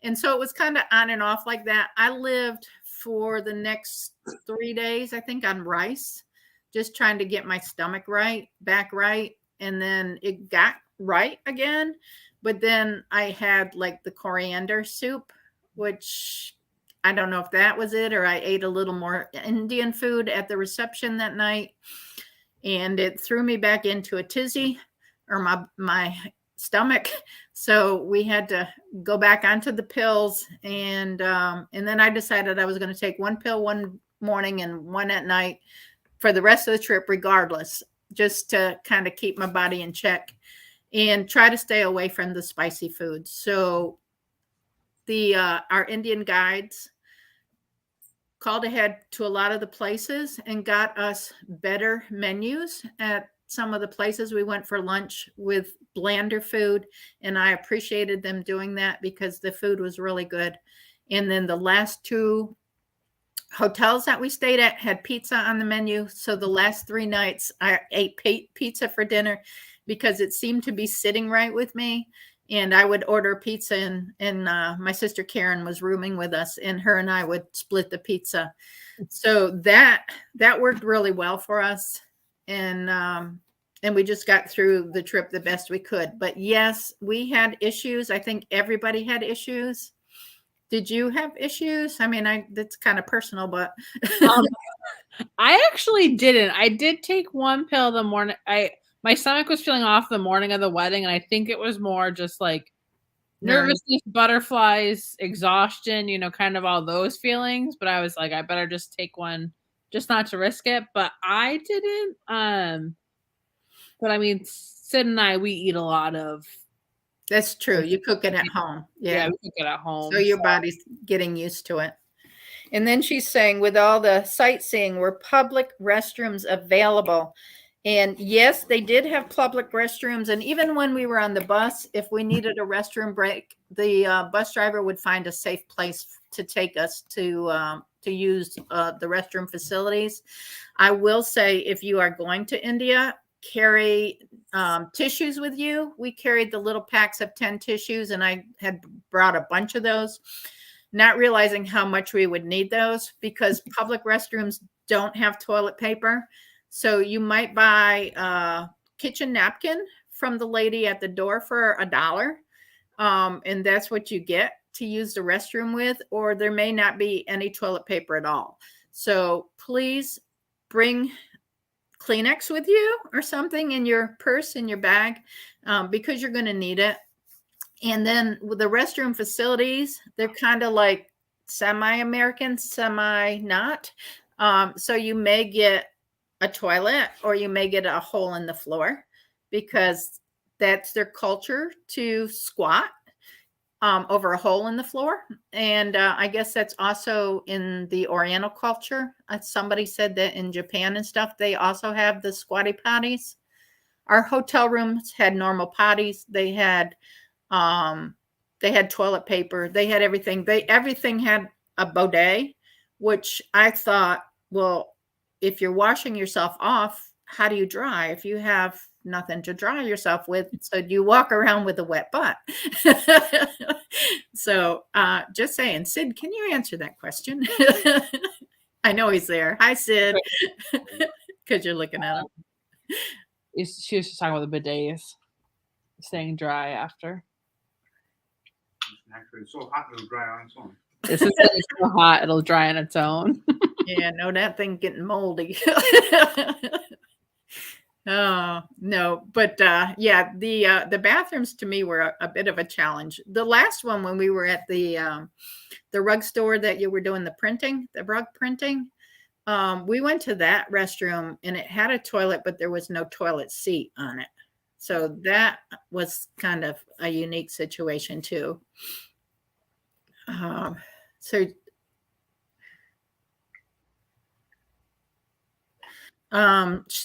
And so it was kind of on and off like that. I lived for the next 3 days, I think, on rice, just trying to get my stomach back right. And then it got right again. But then I had like the coriander soup, which I don't know if that was it, or I ate a little more Indian food at the reception that night. And it threw me back into a tizzy, or my stomach. So we had to go back onto the pills. And then I decided I was going to take one pill one morning and one at night for the rest of the trip, regardless, just to kind of keep my body in check and try to stay away from the spicy foods. So our Indian guides called ahead to a lot of the places and got us better menus at some of the places we went for lunch with blander food. And I appreciated them doing that because the food was really good. And then the last 2 hotels that we stayed at had pizza on the menu. So the last 3 nights I ate pizza for dinner because it seemed to be sitting right with me. And I would order pizza, and my sister Karen was rooming with us, and her and I would split the pizza. So that worked really well for us. And we just got through the trip the best we could. But yes, we had issues. I think everybody had issues. Did you have issues? I mean, that's kind of personal, but I actually didn't. I did take one pill the morning. My stomach was feeling off the morning of the wedding, and I think it was more just like nervousness, butterflies, exhaustion, kind of all those feelings. But I was like, I better just take one just not to risk it. But I didn't. But I mean, Sid and I, we eat a lot of. That's true. You cook it at home. Yeah, we cook it at home. So your body's getting used to it. And then she's saying, with all the sightseeing, were public restrooms available? And yes, they did have public restrooms. And even when we were on the bus, if we needed a restroom break, the bus driver would find a safe place to take us to use the restroom facilities. I will say, if you are going to India, carry tissues with you. We carried the little packs of 10 tissues, and I had brought a bunch of those, not realizing how much we would need those because public restrooms don't have toilet paper. So you might buy a kitchen napkin from the lady at the door for $1. And that's what you get to use the restroom with, or there may not be any toilet paper at all. So please bring Kleenex with you or something in your purse, in your bag, because you're going to need it. And then with the restroom facilities, they're kind of like semi-American, semi-not. So you may get a toilet, or you may get a hole in the floor, because that's their culture to squat over a hole in the floor. And I guess that's also in the Oriental culture. Somebody said that in Japan and stuff, they also have the squatty potties. Our hotel rooms had normal potties. They had toilet paper. They had everything. Everything had a bidet, which I thought, well, if you're washing yourself off, how do you dry if you have nothing to dry yourself with? So you walk around with a wet butt. So just saying, Sid, can you answer that question? I know he's there. Hi, Sid. Because you're looking at him. She was just talking about the bidets staying dry after. Actually, it's so hot it'll dry on its own. It's so hot it'll dry on its own. Yeah, no, that thing getting moldy. Oh no, but yeah, the bathrooms to me were a bit of a challenge. The last one, when we were at the rug store that you were doing the rug printing, we went to that restroom and it had a toilet, but there was no toilet seat on it. So that was kind of a unique situation too. So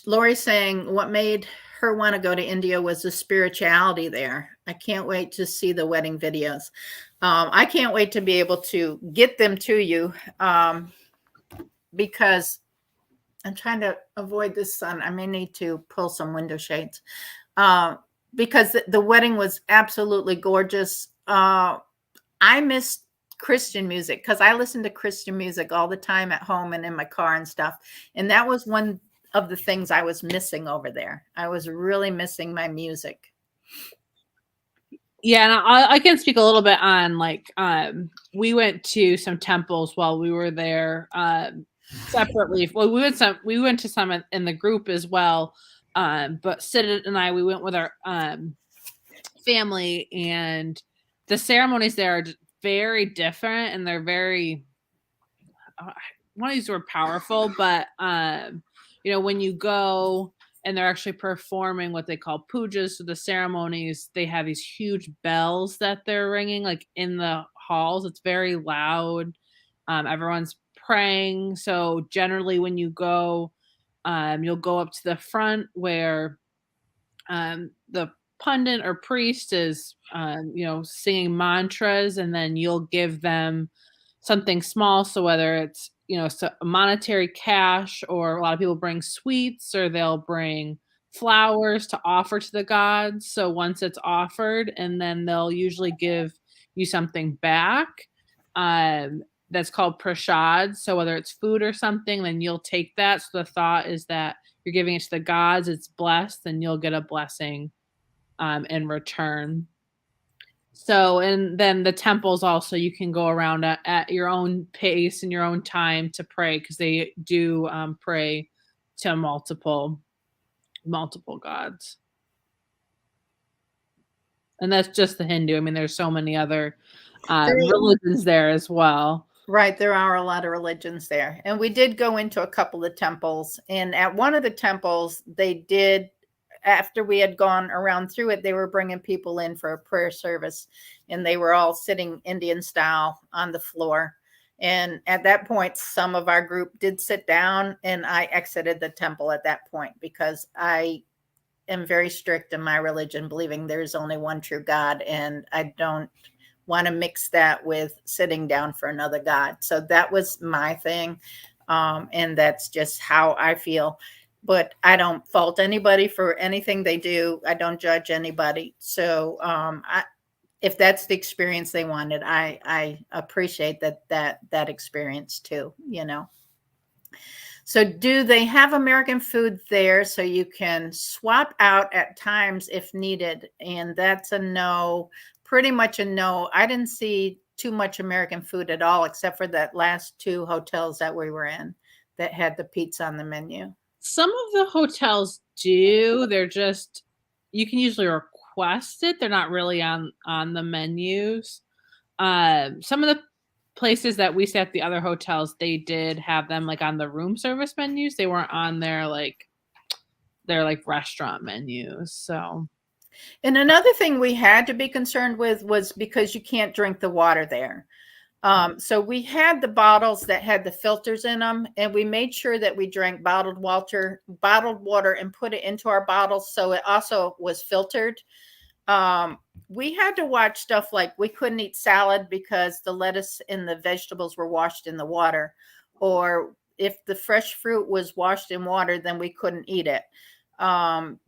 Lori's saying what made her want to go to India was the spirituality there. I can't wait to see the wedding videos. I can't wait to be able to get them to you, because I'm trying to avoid the sun. I may need to pull some window shades, because the wedding was absolutely gorgeous. I missed Christian music because I listen to Christian music all the time at home and in my car and stuff. And that was one of the things I was missing over there. I was really missing my music. Yeah, and I can speak a little bit on, like, we went to some temples while we were there, separately. Well, we went to some in the group as well, but Sid and I, we went with our family, and the ceremonies there are very different, and they're very, I want to use the word powerful, but when you go and they're actually performing what they call pujas, so the ceremonies, they have these huge bells that they're ringing, like, in the halls. It's very loud. Everyone's praying. So generally when you go, you'll go up to the front where the pundit or priest is singing mantras, and then you'll give them something small. So whether it's monetary cash, or a lot of people bring sweets, or they'll bring flowers to offer to the gods. So once it's offered, and then they'll usually give you something back, that's called prashad. So whether it's food or something, then you'll take that. So the thought is that you're giving it to the gods, it's blessed, and you'll get a blessing in return. So, and then the temples also, you can go around at your own pace and your own time to pray, because they do pray to multiple gods. And that's just the Hindu. I mean, there's so many other religions there as well. Right. There are a lot of religions there. And we did go into a couple of temples. And at one of the temples, they did, after we had gone around through it, they were bringing people in for a prayer service, and they were all sitting Indian style on the floor. And at that point, some of our group did sit down, and I exited the temple at that point, because I am very strict in my religion, believing there's only one true God, and I don't want to mix that with sitting down for another God. So that was my thing. And that's just how I feel. But I don't fault anybody for anything they do. I don't judge anybody. So if that's the experience they wanted, I appreciate that experience too, So do they have American food there so you can swap out at times if needed? And that's a no, pretty much a no. I didn't see too much American food at all, except for that last 2 hotels that we were in that had the pizza on the menu. Some of the hotels do. They're just, you can usually request it. They're not really on the menus. Some of the places that we stay at, the other hotels, they did have them like on the room service menus. They weren't on their like restaurant menus. So And another thing we had to be concerned with was because you can't drink the water there. So we had the bottles that had the filters in them, and we made sure that we drank bottled water, and put it into our bottles, so it also was filtered. We had to watch stuff like we couldn't eat salad because the lettuce and the vegetables were washed in the water, or if the fresh fruit was washed in water, then we couldn't eat it.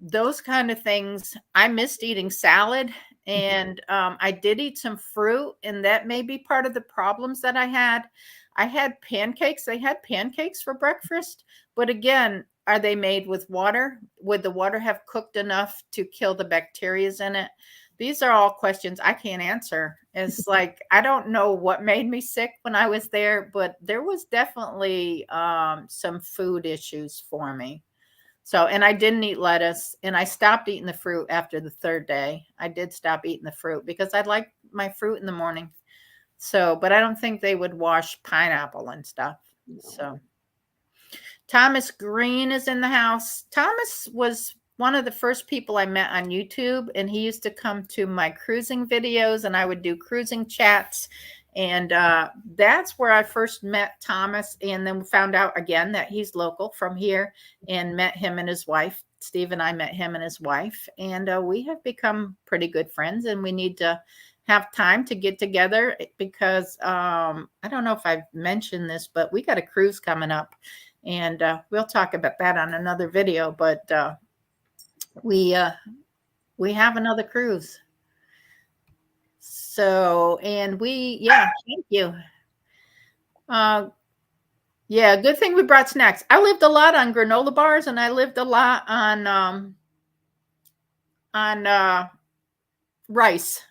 Those kind of things. I missed eating salad, and I did eat some fruit, and that may be part of the problems that I had. I had pancakes. They had pancakes for breakfast, but again, are they made with water? Would the water have cooked enough to kill the bacteria in it? These are all questions I can't answer. It's like I don't know what made me sick when I was there, but there was definitely some food issues for me. So, and I didn't eat lettuce, and I stopped eating the fruit after the third day. I did stop eating the fruit because I like my fruit in the morning. So, but I don't think they would wash pineapple and stuff. So, Thomas Green is in the house. Thomas was one of the first people I met on YouTube, and he used to come to my cruising videos, and I would do cruising chats. And that's where I first met Thomas, and then found out again that he's local from here, and met him and his wife. Steve and I met him and his wife, and we have become pretty good friends, and we need to have time to get together because I don't know if I've mentioned this, but we got a cruise coming up, and we'll talk about that on another video, but we have another cruise. So, and thank you. Yeah, good thing we brought snacks. I lived a lot on granola bars, and I lived a lot on rice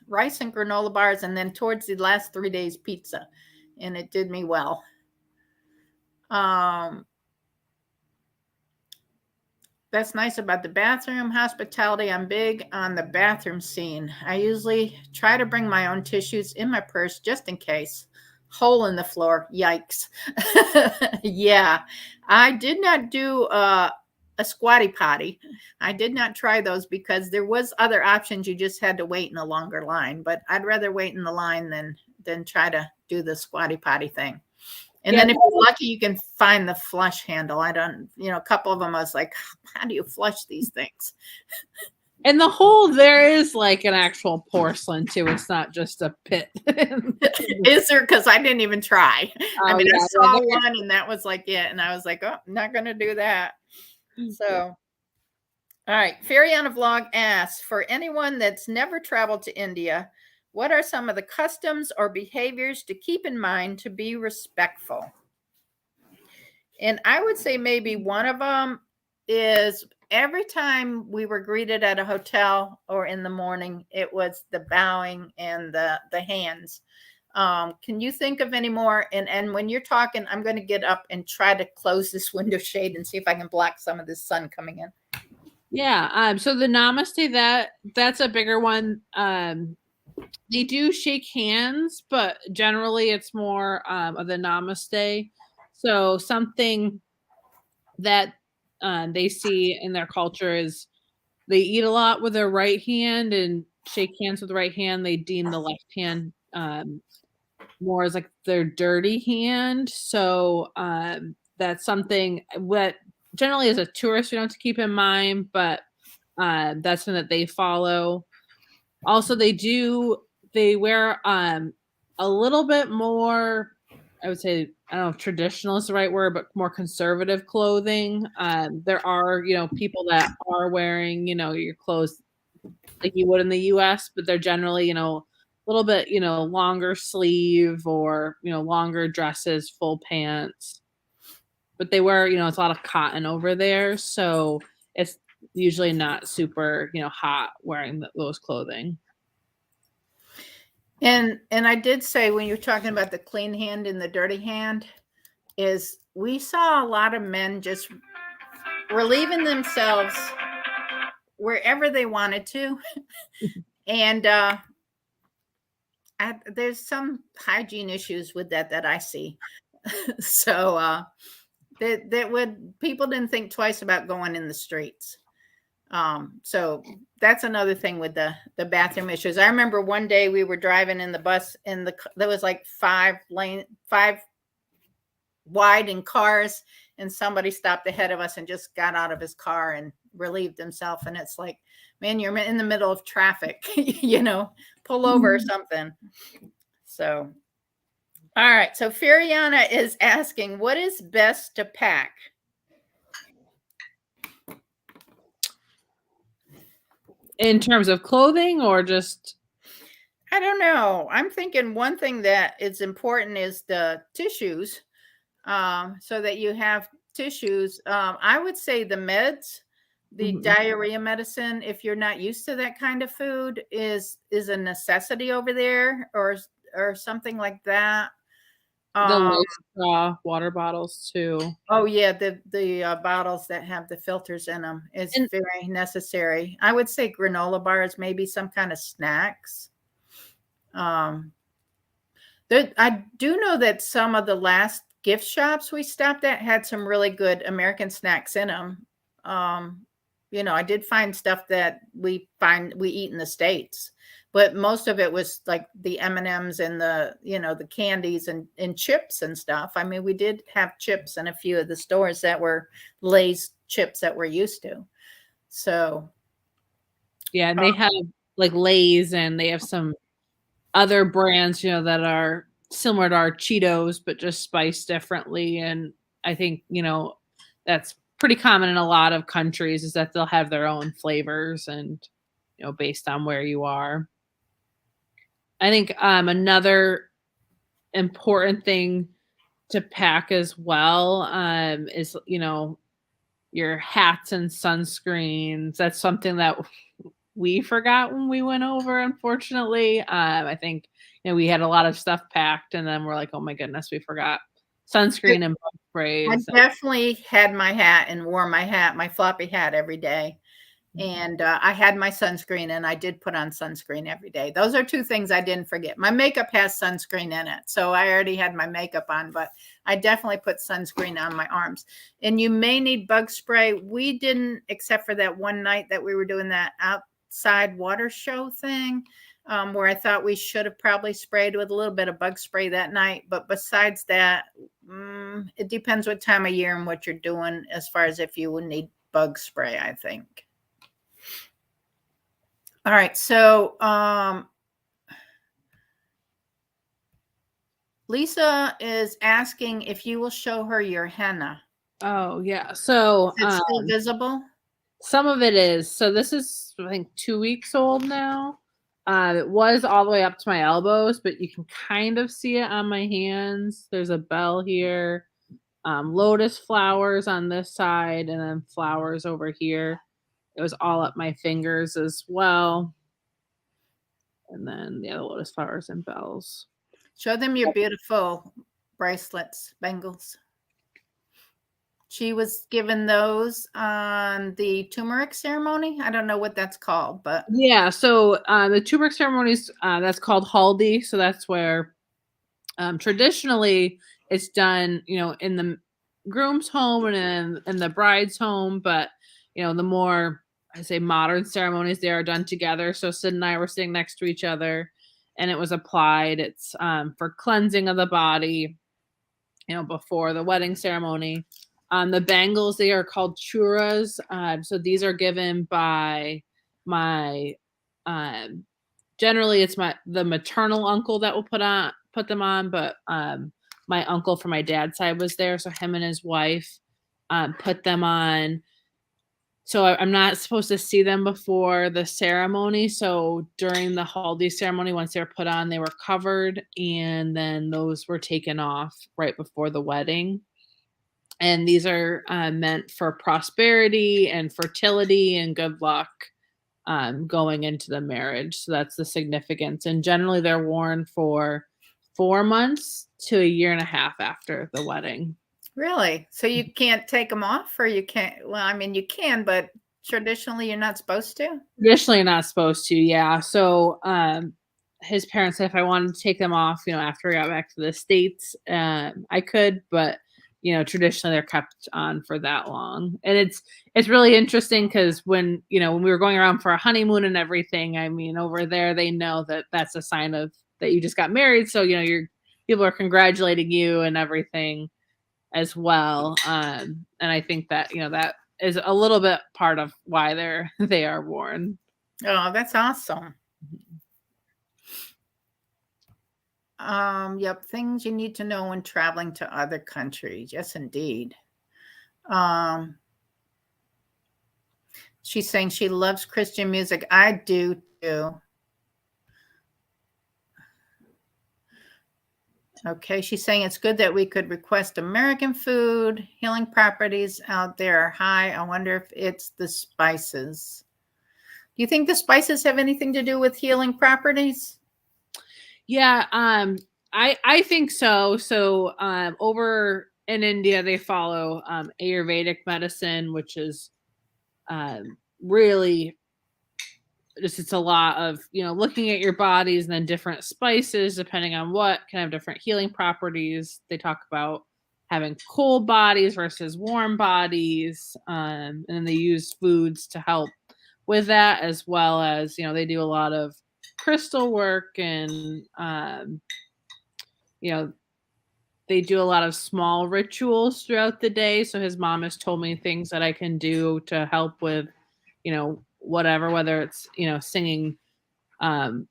and granola bars, and then towards the last 3 days, pizza, and it did me well. That's nice about the bathroom hospitality. I'm big on the bathroom scene. I usually try to bring my own tissues in my purse just in case. Hole in the floor. Yikes. Yeah. I did not do a squatty potty. I did not try those because there was other options. You just had to wait in a longer line, but I'd rather wait in the line than try to do the squatty potty thing. And then if you're lucky, you can find the flush handle. I don't, a couple of them, I was like, how do you flush these things? And the hole there is like an actual porcelain too. It's not just a pit. Is there? Because I didn't even try. I mean, yeah, I saw one, and that was like it. And I was like, oh, I'm not going to do that. So, all right. Fairyana Vlog asks, for anyone that's never traveled to India, what are some of the customs or behaviors to keep in mind to be respectful? And I would say maybe one of them is every time we were greeted at a hotel or in the morning, it was the bowing and the hands. Can you think of any more? And when you're talking, I'm going to get up and try to close this window shade and see if I can block some of this sun coming in. Yeah. So the namaste, that's a bigger one. They do shake hands, but generally it's more of the namaste. So something that they see in their culture is they eat a lot with their right hand and shake hands with the right hand. They deem the left hand more as like their dirty hand. So that's something what generally as a tourist we don't have to keep in mind, but that's something that they follow. Also, they wear a little bit more, I would say, I don't know if traditional is the right word, but more conservative clothing. There are, people that are wearing, your clothes like you would in the US, but they're generally, a little bit, longer sleeve or, longer dresses, full pants. But they wear, it's a lot of cotton over there. So it's usually not super, hot wearing those clothing. And I did say when you're talking about the clean hand and the dirty hand, is we saw a lot of men just relieving themselves wherever they wanted to. And there's some hygiene issues with that I see. So that would people didn't think twice about going in the streets. So that's another thing with the bathroom issues. I remember one day we were driving in the bus and there was like five wide in cars, and somebody stopped ahead of us and just got out of his car and relieved himself. And it's like, man, you're in the middle of traffic, pull over or something. So, all right. So Furiana is asking, what is best to pack? In terms of clothing or just? I don't know. I'm thinking one thing that is important is the tissues, so that you have tissues. I would say the meds, the diarrhea medicine, if you're not used to that kind of food, is a necessity over there, or something like that. The Life water bottles too. Oh yeah, the bottles that have the filters in them is very necessary. I would say granola bars, maybe some kind of snacks. I do know that some of the last gift shops we stopped at had some really good American snacks in them. I did find stuff that we eat in the States, but most of it was like the M&Ms and the candies and chips and stuff. I mean, we did have chips in a few of the stores that were Lay's chips that we're used to. So yeah, and they have like Lay's, and they have some other brands, that are similar to our Cheetos, but just spiced differently. And I think, that's pretty common in a lot of countries, is that they'll have their own flavors and, based on where you are. I think another important thing to pack as well is, your hats and sunscreens. That's something that we forgot when we went over, unfortunately. I think, we had a lot of stuff packed, and then we're like, oh my goodness, we forgot sunscreen and bug sprays. I definitely had my hat and wore my floppy hat every day. And I had my sunscreen, and I did put on sunscreen every day. Those are two things I didn't forget. My makeup has sunscreen in it, so I already had my makeup on, but I definitely put sunscreen on my arms. And you may need bug spray. We didn't, except for that one night that we were doing that outside water show thing, where I thought we should have probably sprayed with a little bit of bug spray that night. But besides that, it depends what time of year and what you're doing as far as if you would need bug spray, I think. All right, so Lisa is asking if you will show her your henna. Oh yeah, so Is it still visible? Some of it is. So this is, I think, 2 weeks old now. It was all the way up to my elbows, but you can kind of see it on my hands. There's a bell here, lotus flowers on this side, and then flowers over here. It was all up my fingers as well. And then the other lotus flowers and bells. Show them your beautiful bracelets, bangles. She was given those on the turmeric ceremony. I don't know what that's called, but yeah. So the turmeric ceremonies, that's called haldi. So that's where traditionally it's done, in the groom's home and in the bride's home. But the more, I say, modern ceremonies, they are done together. So Sid and I were sitting next to each other, and it was applied. It's for cleansing of the body, before the wedding ceremony. The bangles, they are called churas. So these are given by my, generally it's the maternal uncle that will put them on, but my uncle from my dad's side was there, so him and his wife put them on. So I'm not supposed to see them before the ceremony. So during the haldi ceremony, once they were put on, they were covered, and then those were taken off right before the wedding. And these are meant for prosperity and fertility and good luck going into the marriage. So that's the significance. And generally they're worn for 4 months to 1.5 years after the wedding. Really? So you can't take them off, or you can't? Well, I mean, you can, but traditionally you're not supposed to. Traditionally, you're not supposed to. Yeah. So his parents said if I wanted to take them off, after I got back to the States, I could, but traditionally they're kept on for that long. And it's really interesting because when we were going around for a honeymoon and everything, I mean, over there they know that that's a sign of that you just got married. So your people are congratulating you and everything as well. And I think that that is a little bit part of why they are worn. Oh, that's awesome. Yep, things you need to know when traveling to other countries. Yes, indeed. She's saying she loves Christian music. I do too. Okay, she's saying it's good that we could request American food. Healing properties out there are high. I wonder if it's the spices. Do you think the spices have anything to do with healing properties? Yeah, I think so. So over in India they follow Ayurvedic medicine, which is really just it's a lot of looking at your bodies, and then different spices depending on what can have different healing properties. They talk about having cold bodies versus warm bodies, and then they use foods to help with that, as well as they do a lot of crystal work, and they do a lot of small rituals throughout the day. So his mom has told me things that I can do to help with whatever, whether it's singing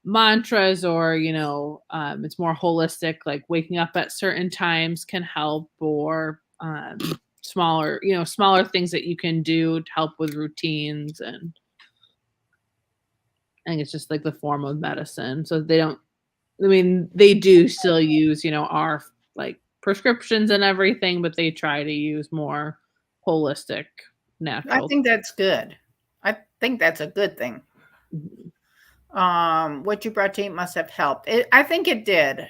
mantras, or it's more holistic, like waking up at certain times can help, or smaller things that you can do to help with routines. And I think it's just like the form of medicine. So they do still use our like prescriptions and everything, but they try to use more holistic, I natural. think that's good. I think that's a good thing. What you brought to eat must have helped. I think it did.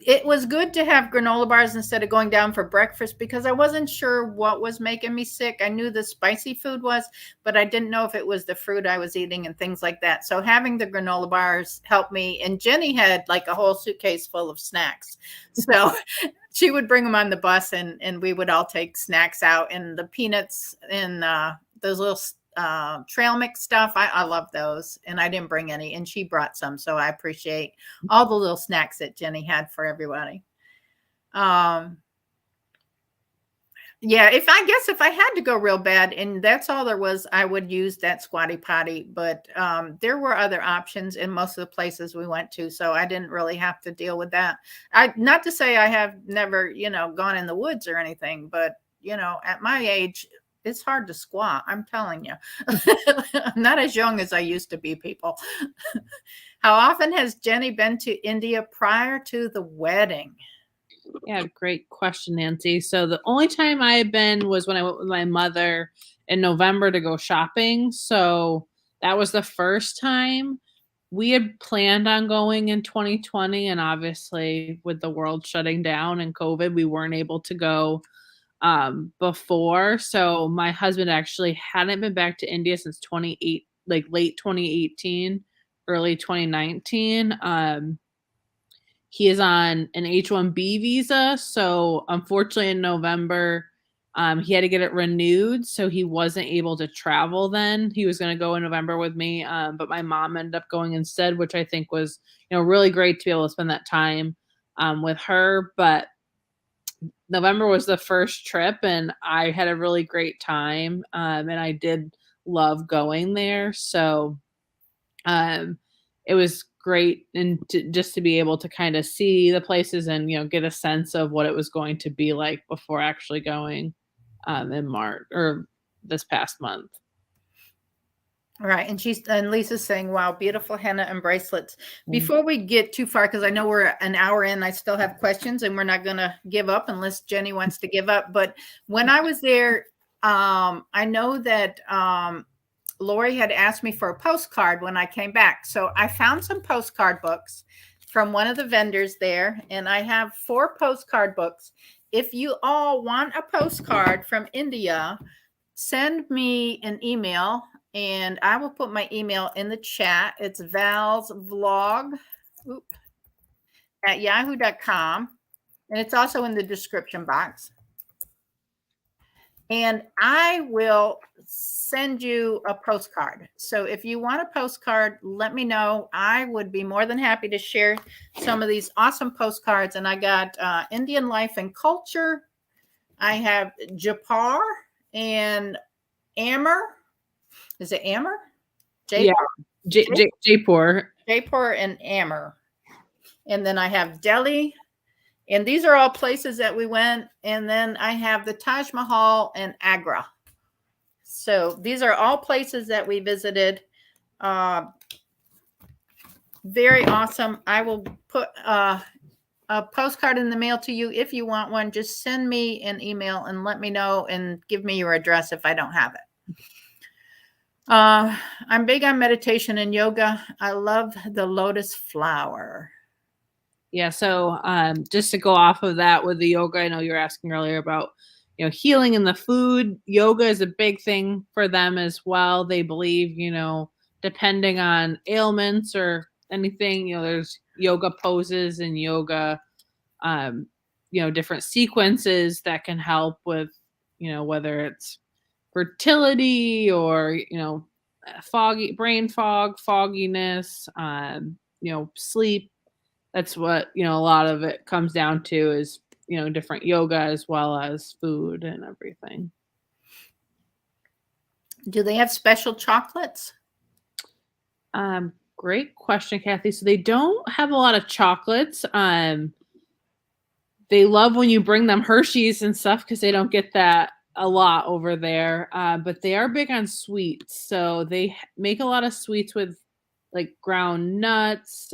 It was good to have granola bars instead of going down for breakfast, because I wasn't sure what was making me sick. I knew the spicy food was, but I didn't know if it was the fruit I was eating and things like that. So having the granola bars helped me. And Jenny had like a whole suitcase full of snacks. So she would bring them on the bus, and we would all take snacks out, and the peanuts and those little trail mix stuff. I love those, and I didn't bring any, and she brought some. So I appreciate all the little snacks that Jenny had for everybody. Yeah, if I had to go real bad and that's all there was, I would use that squatty potty. But there were other options in most of the places we went to, so I didn't really have to deal with that. Not to say I have never, gone in the woods or anything, but at my age, it's hard to squat. I'm telling you, I'm not as young as I used to be, people. How often has Jenny been to India prior to the wedding? Yeah, great question, Nancy. So the only time I had been was when I went with my mother in November to go shopping. So that was the first time. We had planned on going in 2020, and obviously with the world shutting down and COVID, we weren't able to go before. So my husband actually hadn't been back to India since like late 2018, early 2019. He is on an H-1B visa. So unfortunately in November, he had to get it renewed. So he wasn't able to travel then. He was going to go in November with me. But my mom ended up going instead, which I think was, really great to be able to spend that time with her. But November was the first trip, and I had a really great time. And I did love going there. So it was great, and just to be able to kind of see the places and get a sense of what it was going to be like before actually going in March or this past month. Right. And Lisa's saying, wow, beautiful henna and bracelets. Before we get too far, because I know we're an hour in, I still have questions, and we're not going to give up unless Jenny wants to give up. But when I was there, I know that Lori had asked me for a postcard when I came back. So I found some postcard books from one of the vendors there, and I have 4 postcard books. If you all want a postcard from India, send me an email, and I will put my email in the chat. It's Val's Vlog oop, at yahoo.com. And it's also in the description box. And I will send you a postcard. So if you want a postcard, let me know. I would be more than happy to share some of these awesome postcards. And I got Indian life and culture. I have Japar and Ammer. Is it Ammer? Yeah, Jaipur. Jaipur and Ammer. And then I have Delhi. And these are all places that we went. And then I have the Taj Mahal and Agra. So these are all places that we visited. Very awesome. I will put a postcard in the mail to you if you want one. Just send me an email and let me know and give me your address if I don't have it. I'm big on meditation and yoga. I love the lotus flower. Yeah, so just to go off of that with the yoga, I know you were asking earlier about, healing in the food. Yoga is a big thing for them as well. They believe, depending on ailments or anything, there's yoga poses and yoga, different sequences that can help with, whether it's fertility or, brain fog, fogginess, sleep. That's what, a lot of it comes down to is, different yoga as well as food and everything. Do they have special chocolates? Great question, Kathy. So they don't have a lot of chocolates. They love when you bring them Hershey's and stuff because they don't get that a lot over there. But they are big on sweets. So they make a lot of sweets with like ground nuts,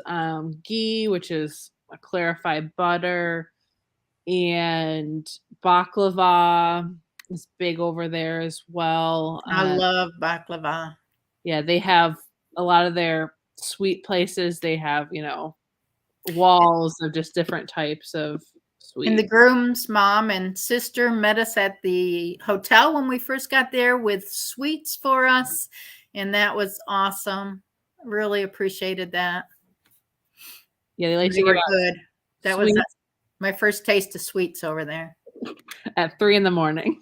ghee, which is a clarified butter, and baklava is big over there as well. I love baklava. Yeah, they have a lot of their sweet places. They have, walls of just different types of sweets. And the groom's mom and sister met us at the hotel when we first got there with sweets for us. And that was awesome. Really appreciated that. Yeah, they like They to were give good. That sweets was my first taste of sweets over there. at 3 a.m.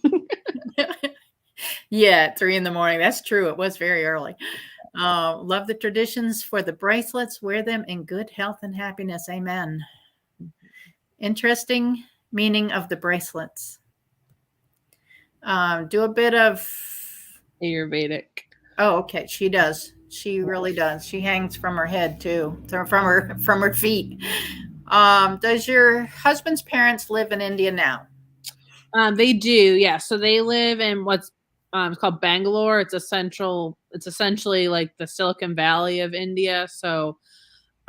Yeah, at 3 a.m. That's true. It was very early. Love the traditions for the bracelets. Wear them in good health and happiness. Amen. Interesting meaning of the bracelets. Do a bit of Ayurvedic. Oh, okay. She does. She really does. She hangs from her head too, from her feet. Does your husband's parents live in India now? They do, yeah. So they live in what's it's called Bangalore. It's essentially like the Silicon Valley of India. So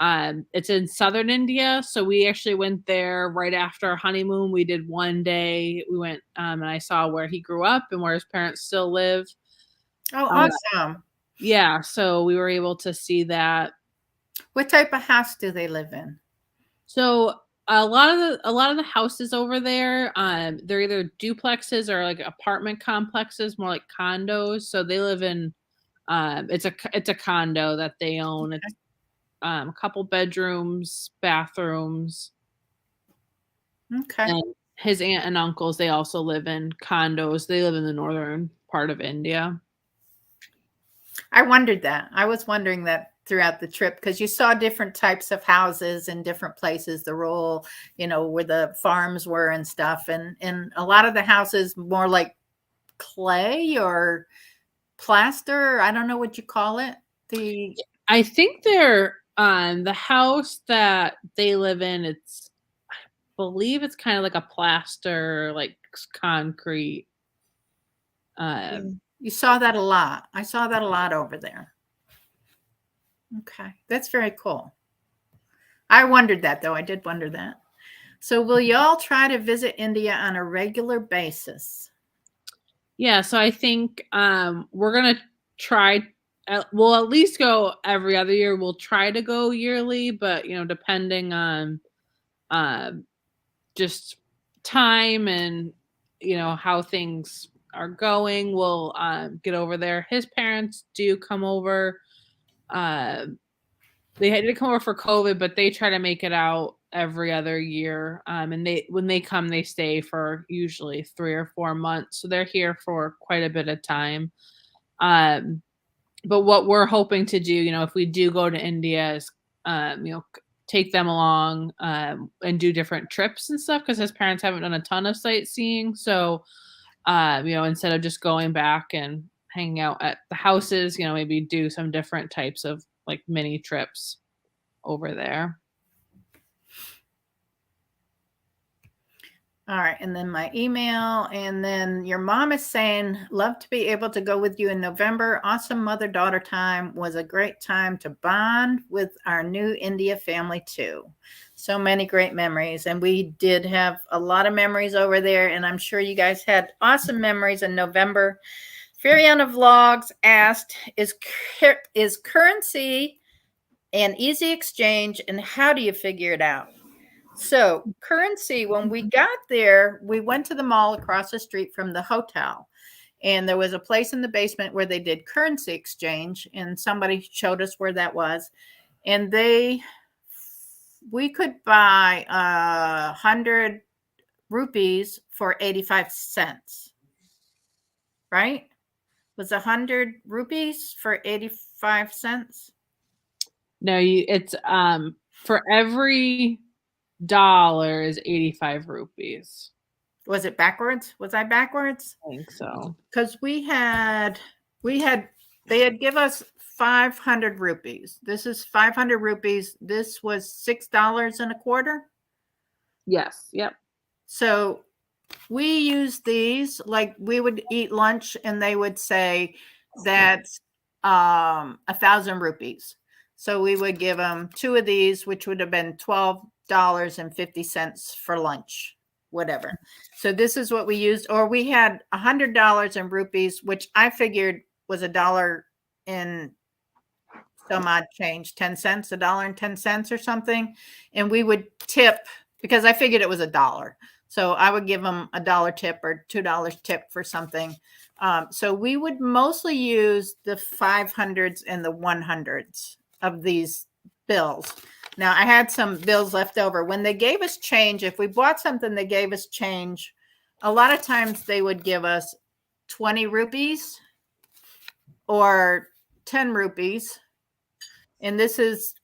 it's in southern India. So we actually went there right after our honeymoon. We did one day. We went and I saw where he grew up and where his parents still live. Oh, awesome. Yeah, so we were able to see that. What type of house do they live in? So a lot of the houses over there, they're either duplexes or like apartment complexes, more like condos. So they live in it's a condo that they own. It's a couple bedrooms, bathrooms. Okay. And his aunt and uncles, they also live in condos. They live in the northern part of India. I wondered that. I was wondering that throughout the trip because you saw different types of houses in different places, the rural, where the farms were and stuff. And a lot of the houses more like clay or plaster. I don't know what you call it. I think they're the house that they live in, I believe it's kind of like a plaster, like concrete. You saw that a lot. I saw that a lot over there. Okay. That's very cool. I wondered that, though. I did wonder that. So will y'all try to visit India on a regular basis? Yeah. So I think we're going to try. We'll at least go every other year. We'll try to go yearly, but, depending on just time and, how things are going, we'll get over there. His parents do come over they had to come over for COVID, but they try to make it out every other year. And when they come, they stay for usually 3 or 4 months. So they're here for quite a bit of time. But what we're hoping to do, if we do go to India, is, take them along and do different trips and stuff, because his parents haven't done a ton of sightseeing. So, instead of just going back and hanging out at the houses, maybe do some different types of like mini trips over there. All right, and then my email, and then your mom is saying, love to be able to go with you in November. Awesome mother-daughter time. Was a great time to bond with our new India family too. So many great memories, and we did have a lot of memories over there, and I'm sure you guys had awesome memories in November. Furiana Vlogs asked, is currency an easy exchange, and how do you figure it out? So currency, when we got there, we went to the mall across the street from the hotel, and there was a place in the basement where they did currency exchange, and somebody showed us where that was. And we could buy 100 rupees for 85 cents, right? Was 100 rupees for 85 cents? No, it's for every dollar is 85 rupees. Was it backwards? Was I backwards? I think so. Because they had give us 500 rupees. This is 500 rupees. This was $6.25. Yes. Yep. So we used these, like we would eat lunch and they would say that's 1,000 rupees. So we would give them 2 of these, which would have been $12.50 for lunch, whatever. So this is what we used. Or we had $100 in rupees, which I figured was $1 in some odd change, 10 cents, $1.10 or something. And we would tip, because I figured it was $1. So I would give them $1 tip or $2 tip for something. So we would mostly use the 500s and the 100s of these bills. Now I had some bills left over. When they gave us change, if we bought something, they gave us change. A lot of times they would give us 20 rupees or 10 rupees. And this is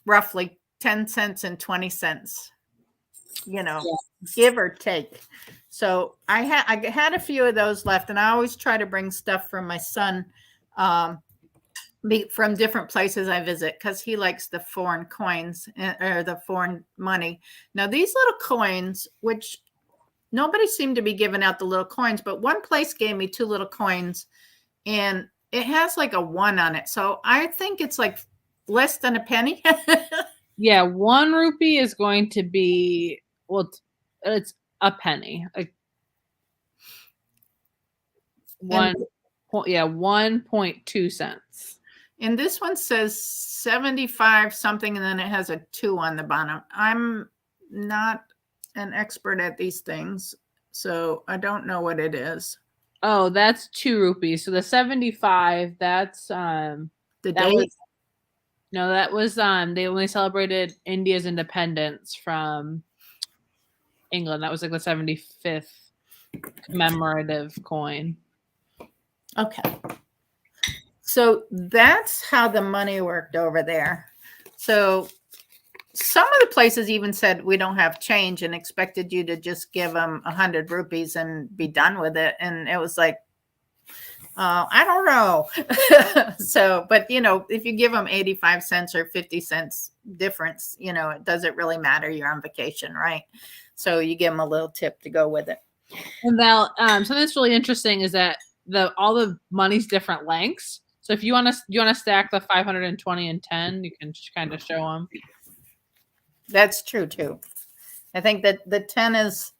roughly 10 cents and 20 cents, give or take. So I had a few of those left, and I always try to bring stuff from my son from different places I visit, because he likes the foreign coins or the foreign money. Now these little coins, which nobody seemed to be giving out the little coins, but one place gave me 2 little coins, and it has like a 1 on it. So I think it's like less than a penny. Yeah, 1 rupee is going to be, it's a penny. Like 1.2 cents. And this one says 75 something, and then it has a 2 on the bottom. I'm not an expert at these things, so I don't know what it is. Oh, that's 2 rupees. So the 75, that's the date. That was they only celebrated India's independence from England. That was like the 75th commemorative coin. Okay. So that's how the money worked over there. So some of the places even said we don't have change and expected you to just give them 100 rupees and be done with it. And it was like, I don't know. So, but if you give them 85 cents or 50 cents difference, it doesn't really matter. You're on vacation, right? So you give them a little tip to go with it. And Val, something that's really interesting is that all the money's different lengths. So if you want to stack the 520 and 10, you can kind of show them. That's true too. I think that the 10 is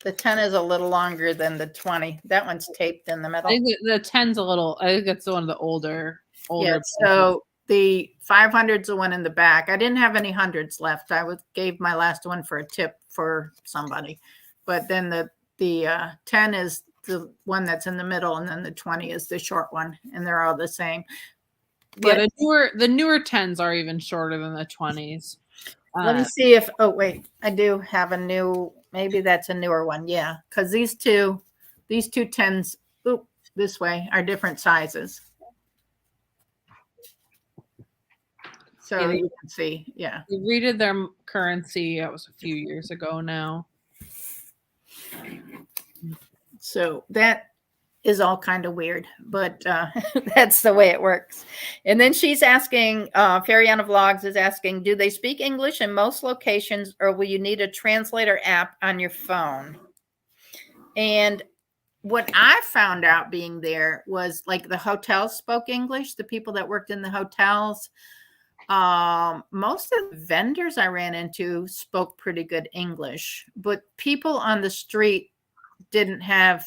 a little longer than the 20. That one's taped in the middle. I think the 10's a little. I think that's one of the older. Yeah. So the 500's the one in the back. I didn't have any hundreds left. Gave my last one for a tip for somebody, but then the 10 is the one that's in the middle, and then the 20 is the short one, and they're all the same. Yeah, But the newer 10s are even shorter than the 20s. let me see if, oh, wait, I do have a new, maybe that's a newer one. Yeah. Because these two 10s, oop, this way are different sizes. So Yeah, you can see, yeah. they redid their currency. That was a few years ago now. So that is all kind of weird, but that's the way it works. And then she's asking, Fariana Vlogs is asking, do they speak English in most locations, or will you need a translator app on your phone? And what I found out being there was like the hotels spoke English, the people that worked in the hotels. Most of the vendors I ran into spoke pretty good English, but people on the street didn't have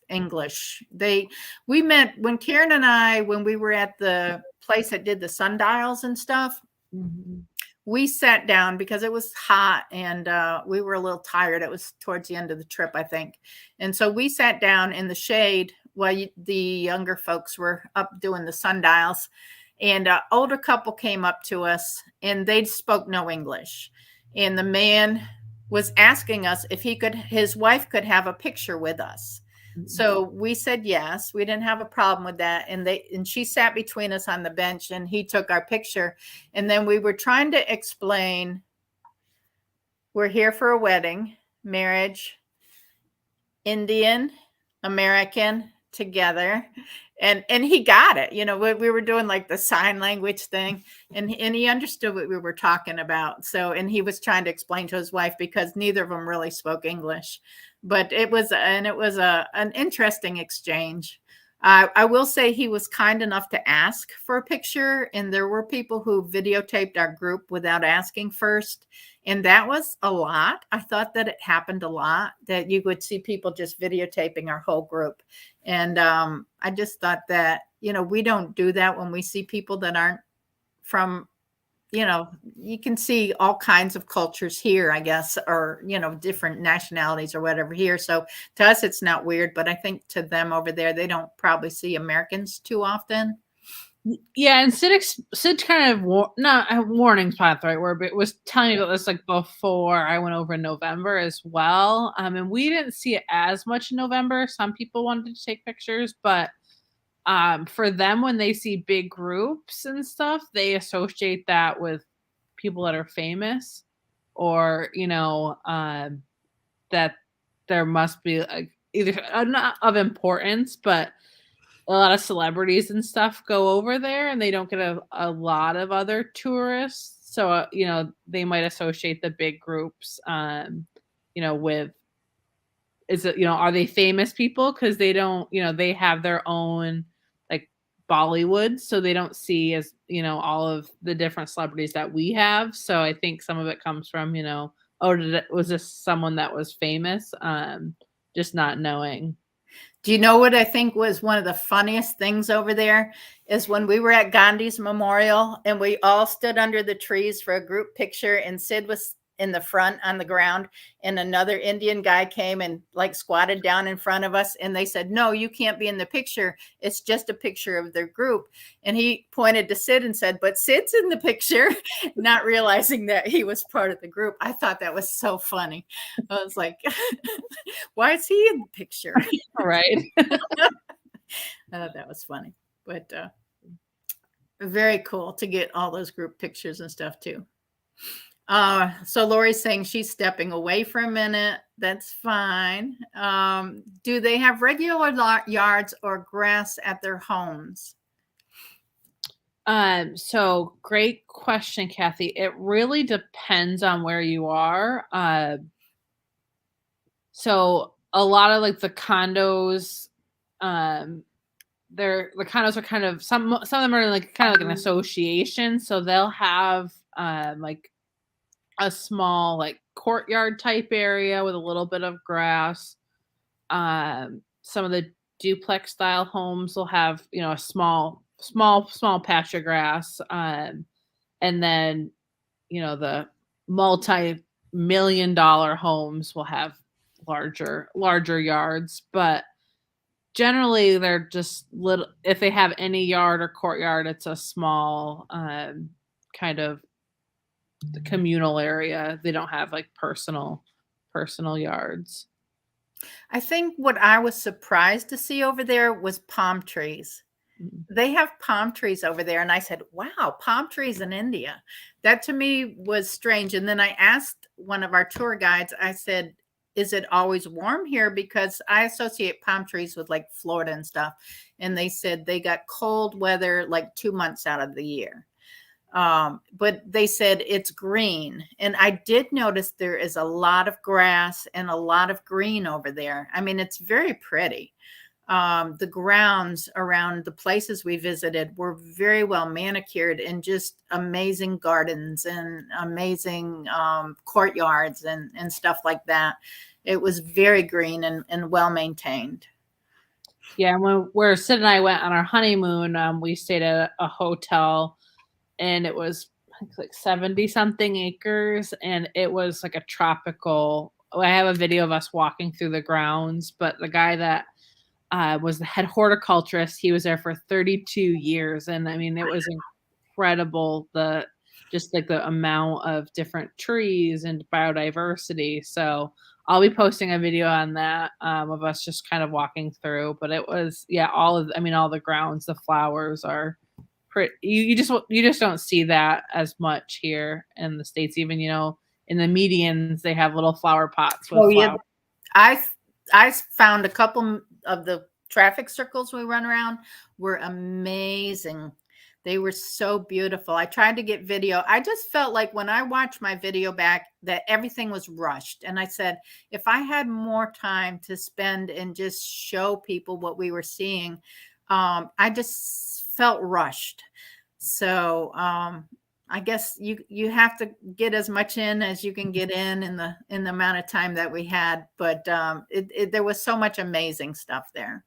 English. We met when Karen and I, when we were at the place that did the sundials and stuff, we sat down because it was hot and we were a little tired. It was towards the end of the trip, I think. And so we sat down in the shade while the younger folks were up doing the sundials. And an older couple came up to us and they spoke no English. And the man was asking us if his wife could have a picture with us. So we said yes. We didn't have a problem with that. And she sat between us on the bench and he took our picture. And then we were trying to explain, we're here for a wedding, marriage, Indian, American, together. And he got it. You know, we were doing like the sign language thing and he understood what we were talking about. So, and he was trying to explain to his wife because neither of them really spoke English, but it was an interesting exchange. I will say he was kind enough to ask for a picture, and there were people who videotaped our group without asking first. And that was a lot. I thought that it happened a lot, that you would see people just videotaping our whole group. And I just thought that, you know, we don't do that when we see people that aren't from, you know, you can see all kinds of cultures here, I guess, or, you know, different nationalities or whatever here. So to us, it's not weird, but I think to them over there, they don't probably see Americans too often. Yeah, and Sid kind of not warning's probably not the right word, but it was telling me about this like before I went over in November as well. And we didn't see it as much in November. Some people wanted to take pictures, but for them, when they see big groups and stuff, they associate that with people that are famous, or you know, that there must be like either not of importance, but a lot of celebrities and stuff go over there and they don't get a lot of other tourists. So, you know, they might associate the big groups, you know, with, is it, you know, are they famous people? Cause they don't, you know, they have their own like Bollywood. So they don't see as, you know, all of the different celebrities that we have. So I think some of it comes from, you know, oh, was this someone that was famous? Just not knowing. Do you know what I think was one of the funniest things over there is when we were at Gandhi's memorial and we all stood under the trees for a group picture and Sid was in the front on the ground and another Indian guy came and like squatted down in front of us and they said, no, you can't be in the picture. It's just a picture of their group. And he pointed to Sid and said, but Sid's in the picture, not realizing that he was part of the group. I thought that was so funny. I was like, why is he in the picture? Right. I thought that was funny, but very cool to get all those group pictures and stuff too. So Lori's saying she's stepping away for a minute. That's fine. Do they have regular yards or grass at their homes? So great question, Kathy. It really depends on where you are. So a lot of like the condos, the condos are kind of some of them are like kind of like an association. So they'll have like a small like courtyard type area with a little bit of grass. Some of the duplex style homes will have, you know, a small patch of grass. And then, you know, the multi-million-dollar homes will have larger yards. But generally they're just little. If they have any yard or courtyard, it's a small kind of communal area. They don't have like personal yards. I think what I was surprised to see over there was palm trees. Mm. They have palm trees over there. And I said, wow, palm trees in India. That to me was strange. And then I asked one of our tour guides, I said, is it always warm here? Because I associate palm trees with like Florida and stuff. And they said they got cold weather like 2 months out of the year. But they said it's green. And I did notice there is a lot of grass and a lot of green over there. I mean, it's very pretty. The grounds around the places we visited were very well manicured and just amazing gardens and amazing courtyards and stuff like that. It was very green and well maintained. Yeah, and where Sid and I went on our honeymoon, we stayed at a hotel, and it was like 70 something acres, and it was like a tropical. I have a video of us walking through the grounds, but the guy that was the head horticulturist, he was there for 32 years, and I mean it was incredible, just like the amount of different trees and biodiversity. So I'll be posting a video on that of us just kind of walking through. But it was, yeah, all the grounds, the flowers are pretty. You just don't see that as much here in the States. Even in the medians they have little flower pots with flowers. I found a couple of the traffic circles we run around were amazing. They were so beautiful. I tried to get video. I just felt like when I watched my video back that everything was rushed. And I said, if I had more time to spend and just show people what we were seeing, I just felt rushed. So I guess you have to get as much in as you can get in the amount of time that we had. But there was so much amazing stuff there.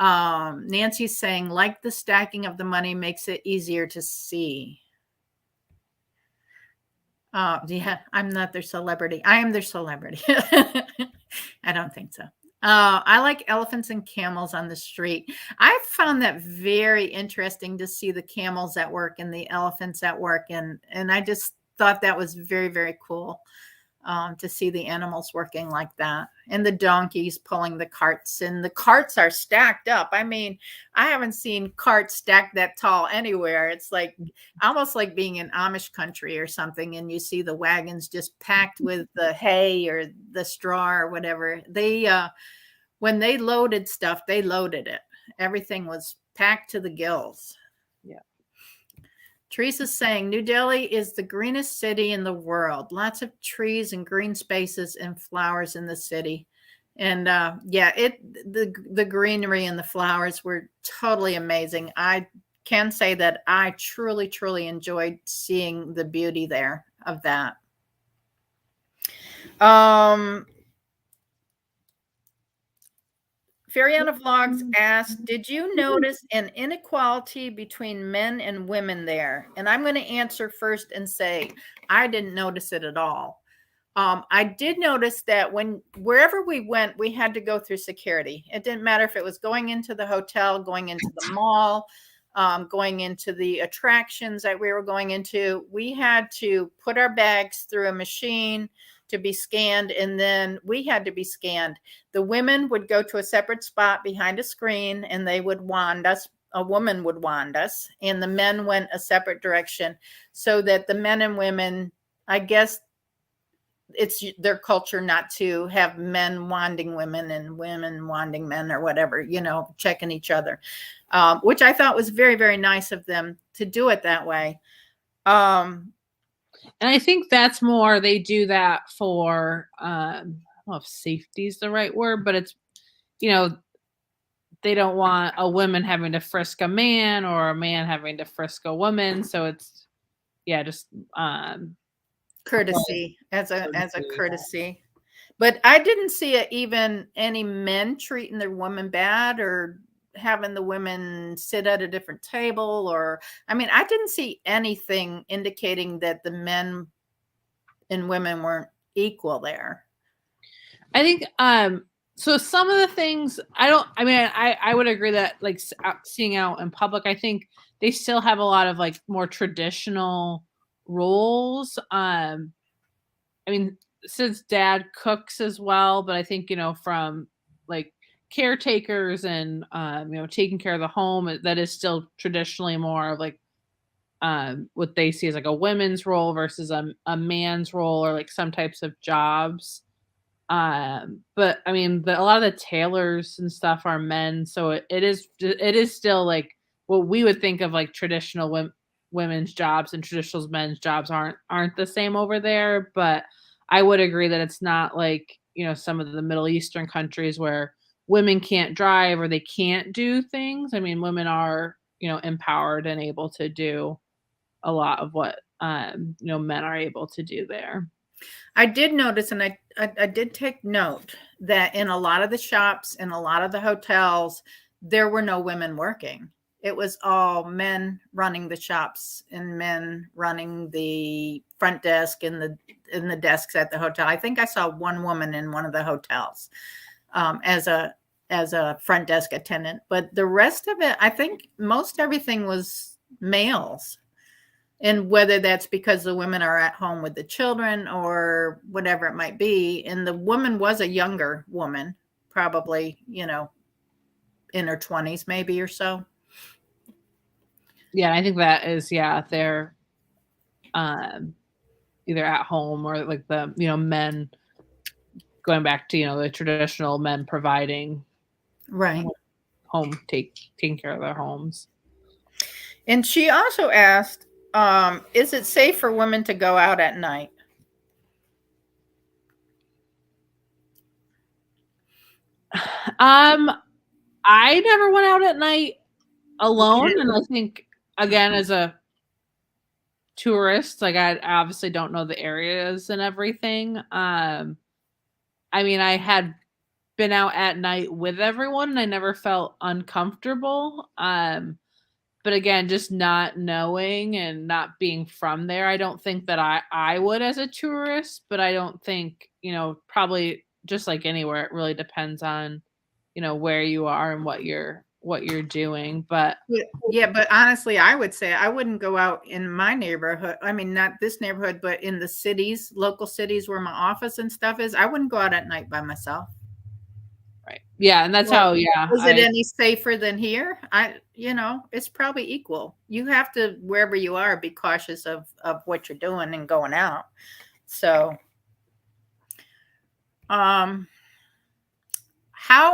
Nancy's saying, like the stacking of the money makes it easier to see. Yeah, I'm not their celebrity. I am their celebrity. I don't think so. I like elephants and camels on the street. I found that very interesting to see the camels at work and the elephants at work. And I just thought that was very, very cool. To see the animals working like that, and the donkeys pulling the carts, and the carts are stacked up. I mean, I haven't seen carts stacked that tall anywhere. It's like almost like being in Amish country or something, and you see the wagons just packed with the hay or the straw or whatever. They when they loaded stuff, they loaded it. Everything was packed to the gills. Yeah. Teresa's saying New Delhi is the greenest city in the world. Lots of trees and green spaces and flowers in the city. And the greenery and the flowers were totally amazing. I can say that I truly, truly enjoyed seeing the beauty there of that. Fariana Vlogs asked, did you notice an inequality between men and women there? And I'm going to answer first and say, I didn't notice it at all. I did notice that wherever we went, we had to go through security. It didn't matter if it was going into the hotel, going into the mall, going into the attractions that we were going into. We had to put our bags through a machine to be scanned, and then we had to be scanned. The women would go to a separate spot behind a screen, and they would wand us. A woman would wand us, and the men went a separate direction, so that the men and women, I guess it's their culture not to have men wanding women and women wanding men or whatever, checking each other, which I thought was very, very nice of them to do it that way. And I think that's more, they do that for, I don't know if safety is the right word, but it's, they don't want a woman having to frisk a man or a man having to frisk a woman. So it's, just courtesy as a courtesy. But I didn't see even any men treating their women bad or having the women sit at a different table, or I didn't see anything indicating that the men and women weren't equal there. I think So some of the things I would agree that like seeing out in public, I think they still have a lot of like more traditional roles. I mean, since dad cooks as well, but I think, from like caretakers and, taking care of the home, that is still traditionally more of like, what they see as like a women's role versus a man's role or like some types of jobs. But I mean, a lot of the tailors and stuff are men, so it is still like what we would think of like traditional women's jobs and traditional men's jobs aren't the same over there. But I would agree that it's not like some of the Middle Eastern countries where women can't drive or they can't do things. I mean, women are empowered and able to do a lot of what men are able to do there. I did notice, and I did take note that in a lot of the shops and a lot of the hotels, there were no women working. It was all men running the shops and men running the front desk and the desks at the hotel. I think I saw one woman in one of the hotels as a front desk attendant, but the rest of it, I think most everything was males. And whether that's because the women are at home with the children or whatever it might be. And the woman was a younger woman, probably, in her 20s, maybe or so. Yeah, I think that is, they're either at home or like the, men going back to, the traditional men providing Right. home, taking care of their homes. And she also asked, is it safe for women to go out at night? I never went out at night alone, and I think again as a tourist, like I obviously don't know the areas and everything. I mean, I had been out at night with everyone and I never felt uncomfortable. But again, just not knowing and not being from there, I don't think that I would as a tourist, but I don't think, probably just like anywhere, it really depends on, where you are and what you're doing. But Yeah, but honestly, I would say I wouldn't go out in my neighborhood. I mean, not this neighborhood, but in the cities, local cities where my office and stuff is, I wouldn't go out at night by myself. right. Yeah, and that's Well, how, is it any safer than here? It's probably equal. You have to, wherever you are, be cautious of what you're doing and going out. So, how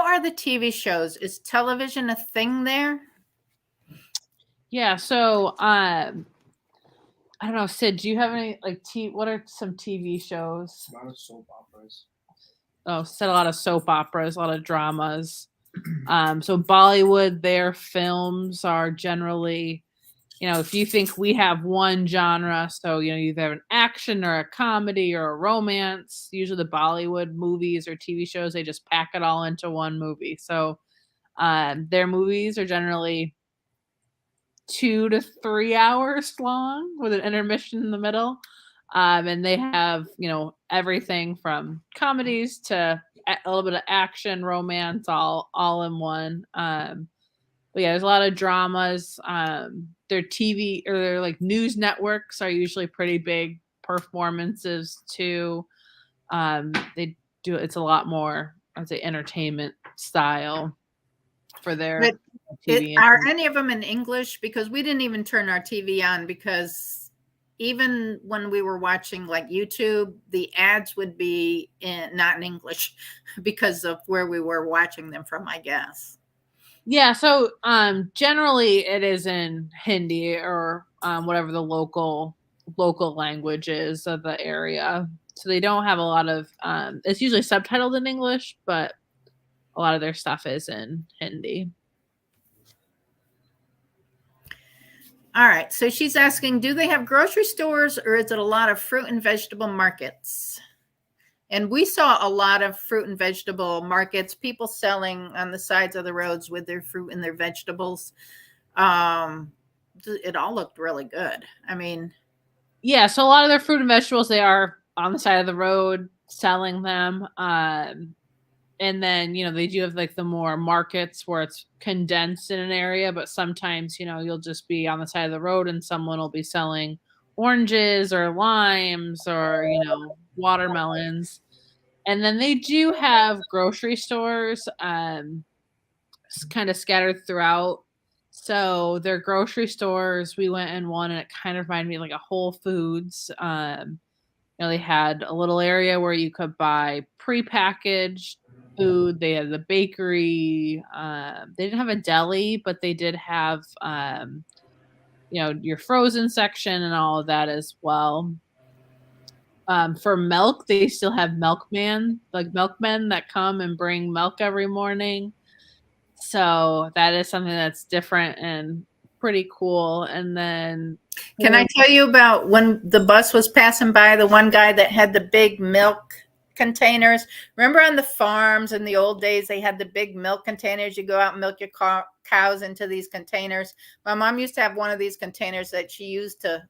are the TV shows? Is television a thing there? Yeah, so I don't know, Sid, do you have any like what are some TV shows? A lot of soap operas. Oh, said a lot of soap operas, a lot of dramas. So Bollywood, their films are generally, if you think we have one genre, so you either have an action or a comedy or a romance, usually the Bollywood movies or TV shows, they just pack it all into one movie. So their movies are generally 2 to 3 hours long with an intermission in the middle. And they have, everything from comedies to a little bit of action, romance, all in one. But yeah, there's a lot of dramas. Their TV or their like news networks are usually pretty big performances too. They do it's a lot more, I'd say, entertainment style for their But TV. are any of them in English? Because we didn't even turn our TV on because even when we were watching like YouTube, the ads would be not in English because of where we were watching them from, I guess. Yeah, so generally it is in Hindi or whatever the local language is of the area. So they don't have a lot of it's usually subtitled in English, but a lot of their stuff is in Hindi. All right. So she's asking, do they have grocery stores or is it a lot of fruit and vegetable markets? And we saw a lot of fruit and vegetable markets, people selling on the sides of the roads with their fruit and their vegetables. It all looked really good. I mean, yeah, so a lot of their fruit and vegetables, they are on the side of the road selling them. and then, they do have like the more markets where it's condensed in an area, but sometimes, you'll just be on the side of the road and someone will be selling oranges or limes or, watermelons. And then they do have grocery stores kind of scattered throughout. So their grocery stores, we went in one and it kind of reminded me of like a Whole Foods. They had a little area where you could buy prepackaged food. They had the bakery. They didn't have a deli, but they did have, your frozen section and all of that as well. For milk, they still have milkmen that come and bring milk every morning. So that is something that's different and pretty cool. And then Can I tell you about when the bus was passing by, the one guy that had the big milk containers? Remember on the farms in the old days, they had the big milk containers. You go out and milk your cows into these containers. My mom used to have one of these containers that she used to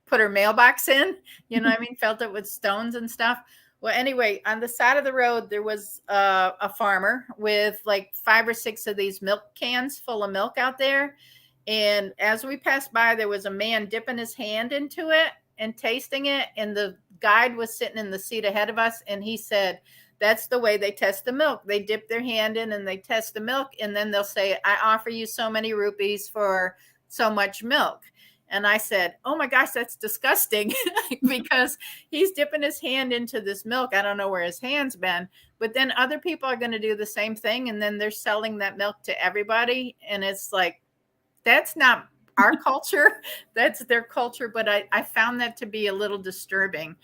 put her mailbox in, what I mean? Filled it with stones and stuff. Well, anyway, on the side of the road, there was a farmer with like 5 or 6 of these milk cans full of milk out there. And as we passed by, there was a man dipping his hand into it and tasting it. And the guide was sitting in the seat ahead of us. And he said, that's the way they test the milk. They dip their hand in and they test the milk. And then they'll say, I offer you so many rupees for so much milk. And I said, oh my gosh, that's disgusting because he's dipping his hand into this milk. I don't know where his hand's been, but then other people are going to do the same thing. And then they're selling that milk to everybody. And it's like, that's not our culture. That's their culture. But I found that to be a little disturbing.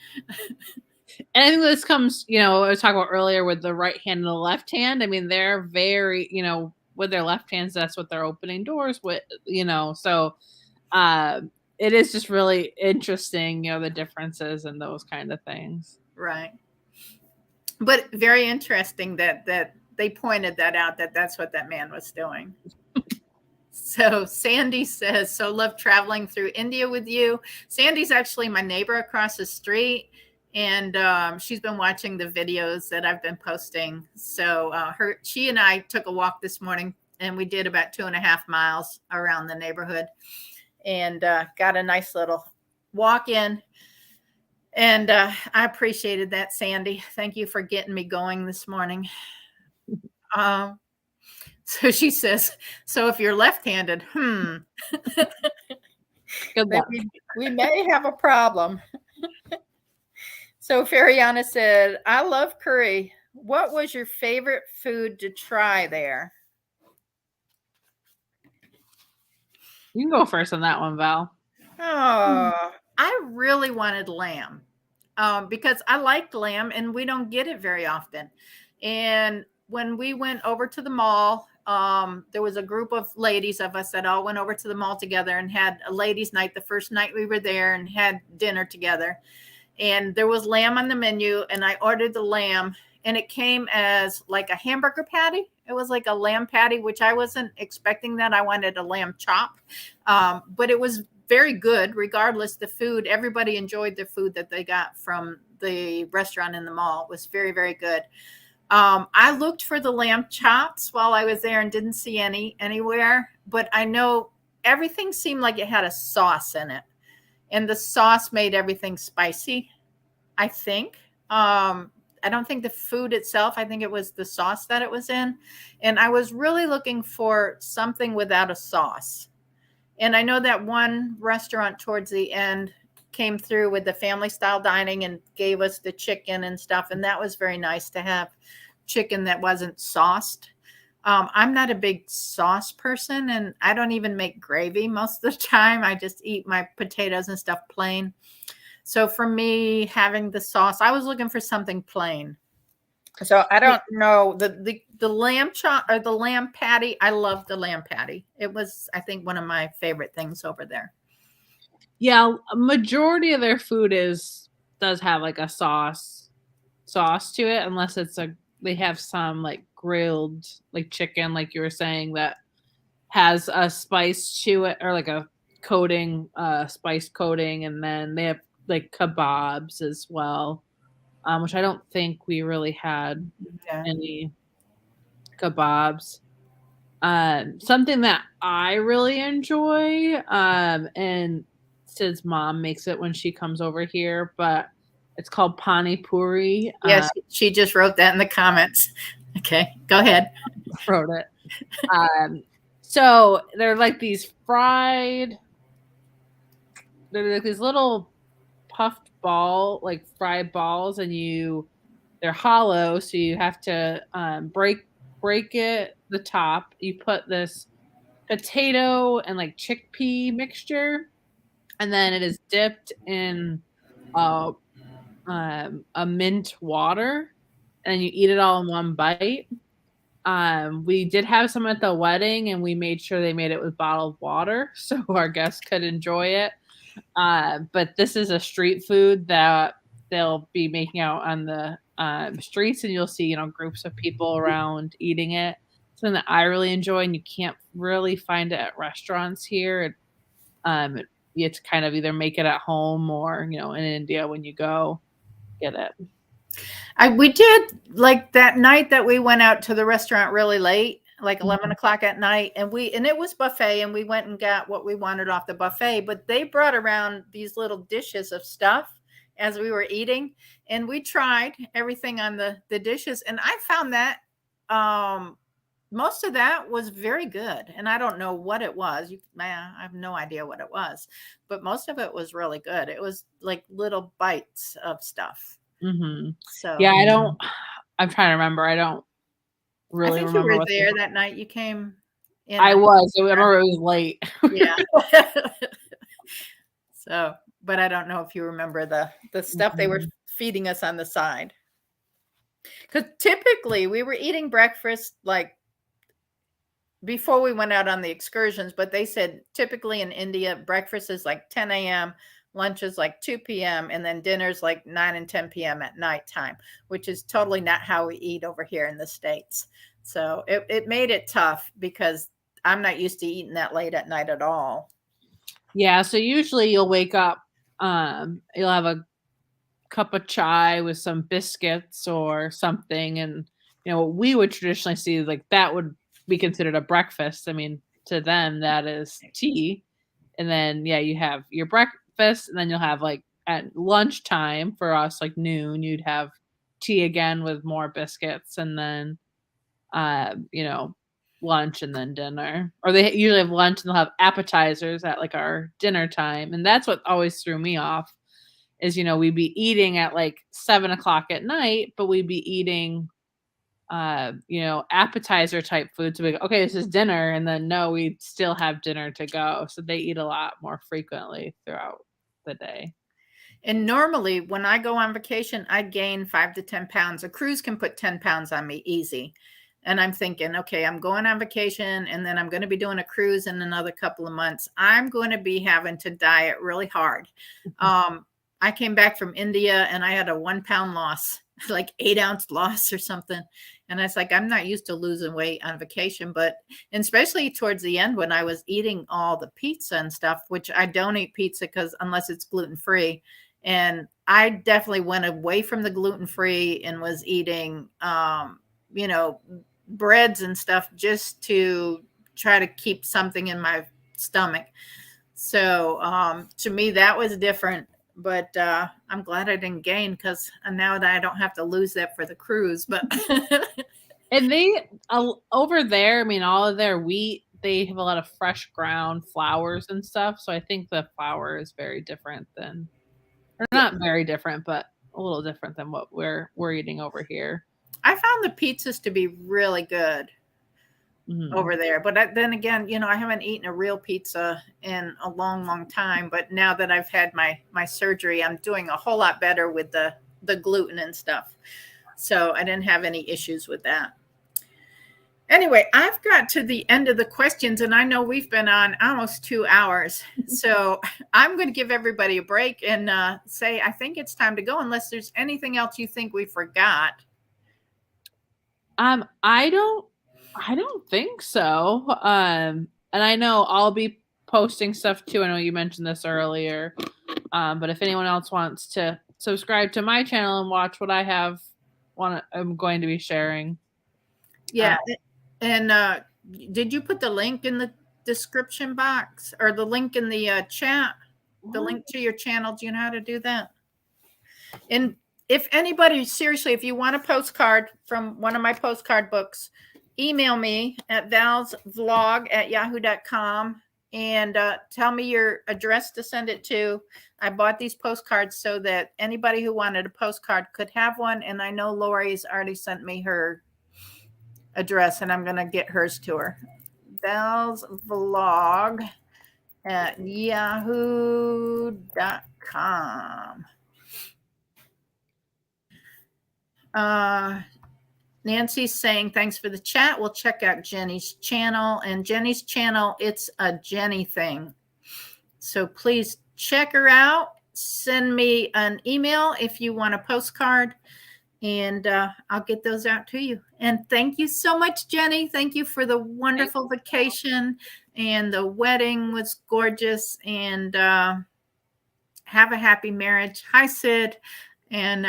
And I think this comes, I was talking about earlier with the right hand and the left hand. I mean, they're very, with their left hands, that's what they're opening doors with, so it is just really interesting, the differences and those kind of things. Right. But very interesting that they pointed that out, that's what that man was doing. So Sandy says, so love traveling through India with you. Sandy's actually my neighbor across the street, and she's been watching the videos that I've been posting. So she and I took a walk this morning, and we did about 2.5 miles around the neighborhood, and got a nice little walk in. And I appreciated that, Sandy. Thank you for getting me going this morning. So she says, so if you're left-handed, Good luck. we may have a problem. So Fariana said, I love curry. What was your favorite food to try there? You can go first on that one, Val. Oh, I really wanted lamb because I liked lamb and we don't get it very often. And when we went over to the mall, there was a group of ladies of us that all went over to the mall together and had a ladies' night the first night we were there and had dinner together. And there was lamb on the menu, and I ordered the lamb, and it came as like a hamburger patty. It was like a lamb patty, which I wasn't expecting that. I wanted a lamb chop, but it was very good. Regardless, the food, everybody enjoyed the food that they got from the restaurant in the mall. It was very, very good. I looked for the lamb chops while I was there and didn't see any anywhere, but I know everything seemed like it had a sauce in it, and the sauce made everything spicy, I think. I don't think the food itself, I think it was the sauce that it was in. And I was really looking for something without a sauce. And I know that one restaurant towards the end came through with the family style dining and gave us the chicken and stuff. And that was very nice to have chicken that wasn't sauced. I'm not a big sauce person, and I don't even make gravy most of the time. I just eat my potatoes and stuff plain. So for me, having the sauce, I was looking for something plain. So I don't know the lamb chop or the lamb patty. I love the lamb patty. It was, I think, one of my favorite things over there. Yeah, a majority of their food does have like a sauce to it, unless they have some like grilled like chicken, like you were saying, that has a spice to it, or like a coating, spice coating, and then they have like kebabs as well, which I don't think we really had any kebabs. Something that I really enjoy, and since mom makes it when she comes over here, but it's called pani puri. Yes, she just wrote that in the comments. Okay, go ahead. Wrote it. So they're like these fried. They're like these little puffed like fried balls, and they're hollow, so you have to break it the top. You put this potato and like chickpea mixture, and then it is dipped in uh, a mint water, and you eat it all in one bite. We did have some at the wedding, and we made sure they made it with bottled water so our guests could enjoy it. But this is a street food that they'll be making out on the streets, and you'll see, groups of people around eating it. Something that I really enjoy, and you can't really find it at restaurants here. You have to kind of either make it at home or, in India when you go get it. We did, like, that night that we went out to the restaurant really late, like 11 o'clock at night, and it was buffet, and we went and got what we wanted off the buffet, but they brought around these little dishes of stuff as we were eating, and we tried everything on the dishes, and I found that most of that was very good, and I don't know what it was. I have no idea what it was, but most of it was really good. It was like little bites of stuff. Mm-hmm. So yeah, I'm trying to remember. I don't really I think remember you were there that night. You came in. I was. I remember it was late. Yeah. So, but I don't know if you remember the stuff they were feeding us on the side. Because typically we were eating breakfast like before we went out on the excursions, but they said typically in India, breakfast is like 10 a.m., lunch is like 2 p.m., and then dinner's like 9 and 10 p.m. at nighttime, which is totally not how we eat over here in the States. So it made it tough because I'm not used to eating that late at night at all. Yeah, so usually you'll wake up, you'll have a cup of chai with some biscuits or something, and we would traditionally see like that would be considered a breakfast. I mean, to them that is tea. And then you have your breakfast, and then you'll have like at lunchtime for us, like noon, you'd have tea again with more biscuits, and then lunch and then dinner. Or they usually have lunch and they'll have appetizers at like our dinner time. And that's what always threw me off is, we'd be eating at like 7 o'clock at night, but we'd be eating appetizer type food. So we go, okay, this is dinner. And then no, we still have dinner to go. So they eat a lot more frequently throughout the day. And normally when I go on vacation, I gain 5 to 10 pounds. A cruise can put 10 pounds on me easy. And I'm thinking, okay, I'm going on vacation and then I'm going to be doing a cruise in another couple of months. I'm going to be having to diet really hard. I came back from India and I had a 1 pound loss, like 8-ounce loss or something. And I was like, I'm not used to losing weight on vacation, but especially towards the end when I was eating all the pizza and stuff, which I don't eat pizza because unless it's gluten-free. And I definitely went away from the gluten-free and was eating, breads and stuff just to try to keep something in my stomach. So to me, that was different. But I'm glad I didn't gain because now that I don't have to lose that for the cruise. But and they over there, I mean, all of their wheat, they have a lot of fresh ground flours and stuff. So I think the flour is very different or not very different, but a little different than what we're eating over here. I found the pizzas to be really good over there. But then again, I haven't eaten a real pizza in a long, long time. But now that I've had my surgery, I'm doing a whole lot better with the gluten and stuff. So I didn't have any issues with that. Anyway, I've got to the end of the questions, and I know we've been on almost 2 hours. So I'm going to give everybody a break and say I think it's time to go unless there's anything else you think we forgot. I don't think so. And I know I'll be posting stuff too. I know you mentioned this earlier. But if anyone else wants to subscribe to my channel and watch what I'm going to be sharing. Yeah. And did you put the link in the description box or the link in the chat? The link to your channel? Do you know how to do that? And if anybody, seriously, if you want a postcard from one of my postcard books, email me at valsvlog@yahoo.com and tell me your address to send it to. I bought these postcards so that anybody who wanted a postcard could have one. And I know Lori's already sent me her address, and I'm going to get hers to her. Val's Vlog at yahoo.com. Nancy's saying, thanks for the chat. We'll check out Jenny's channel. And Jenny's channel, it's a Jenny thing. So please check her out. Send me an email if you want a postcard. And I'll get those out to you. And thank you so much, Jenny. Thank you for the wonderful vacation. And the wedding was gorgeous. And have a happy marriage. Hi, Sid. And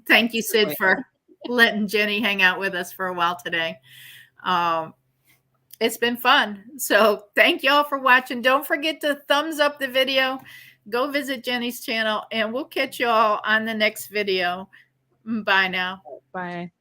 thank you, Sid, for letting Jenny hang out with us for a while today. It's been fun. So thank you all for watching. Don't forget to thumbs up the video. Go visit Jenny's channel. And we'll catch you all on the next video. Bye now. Bye.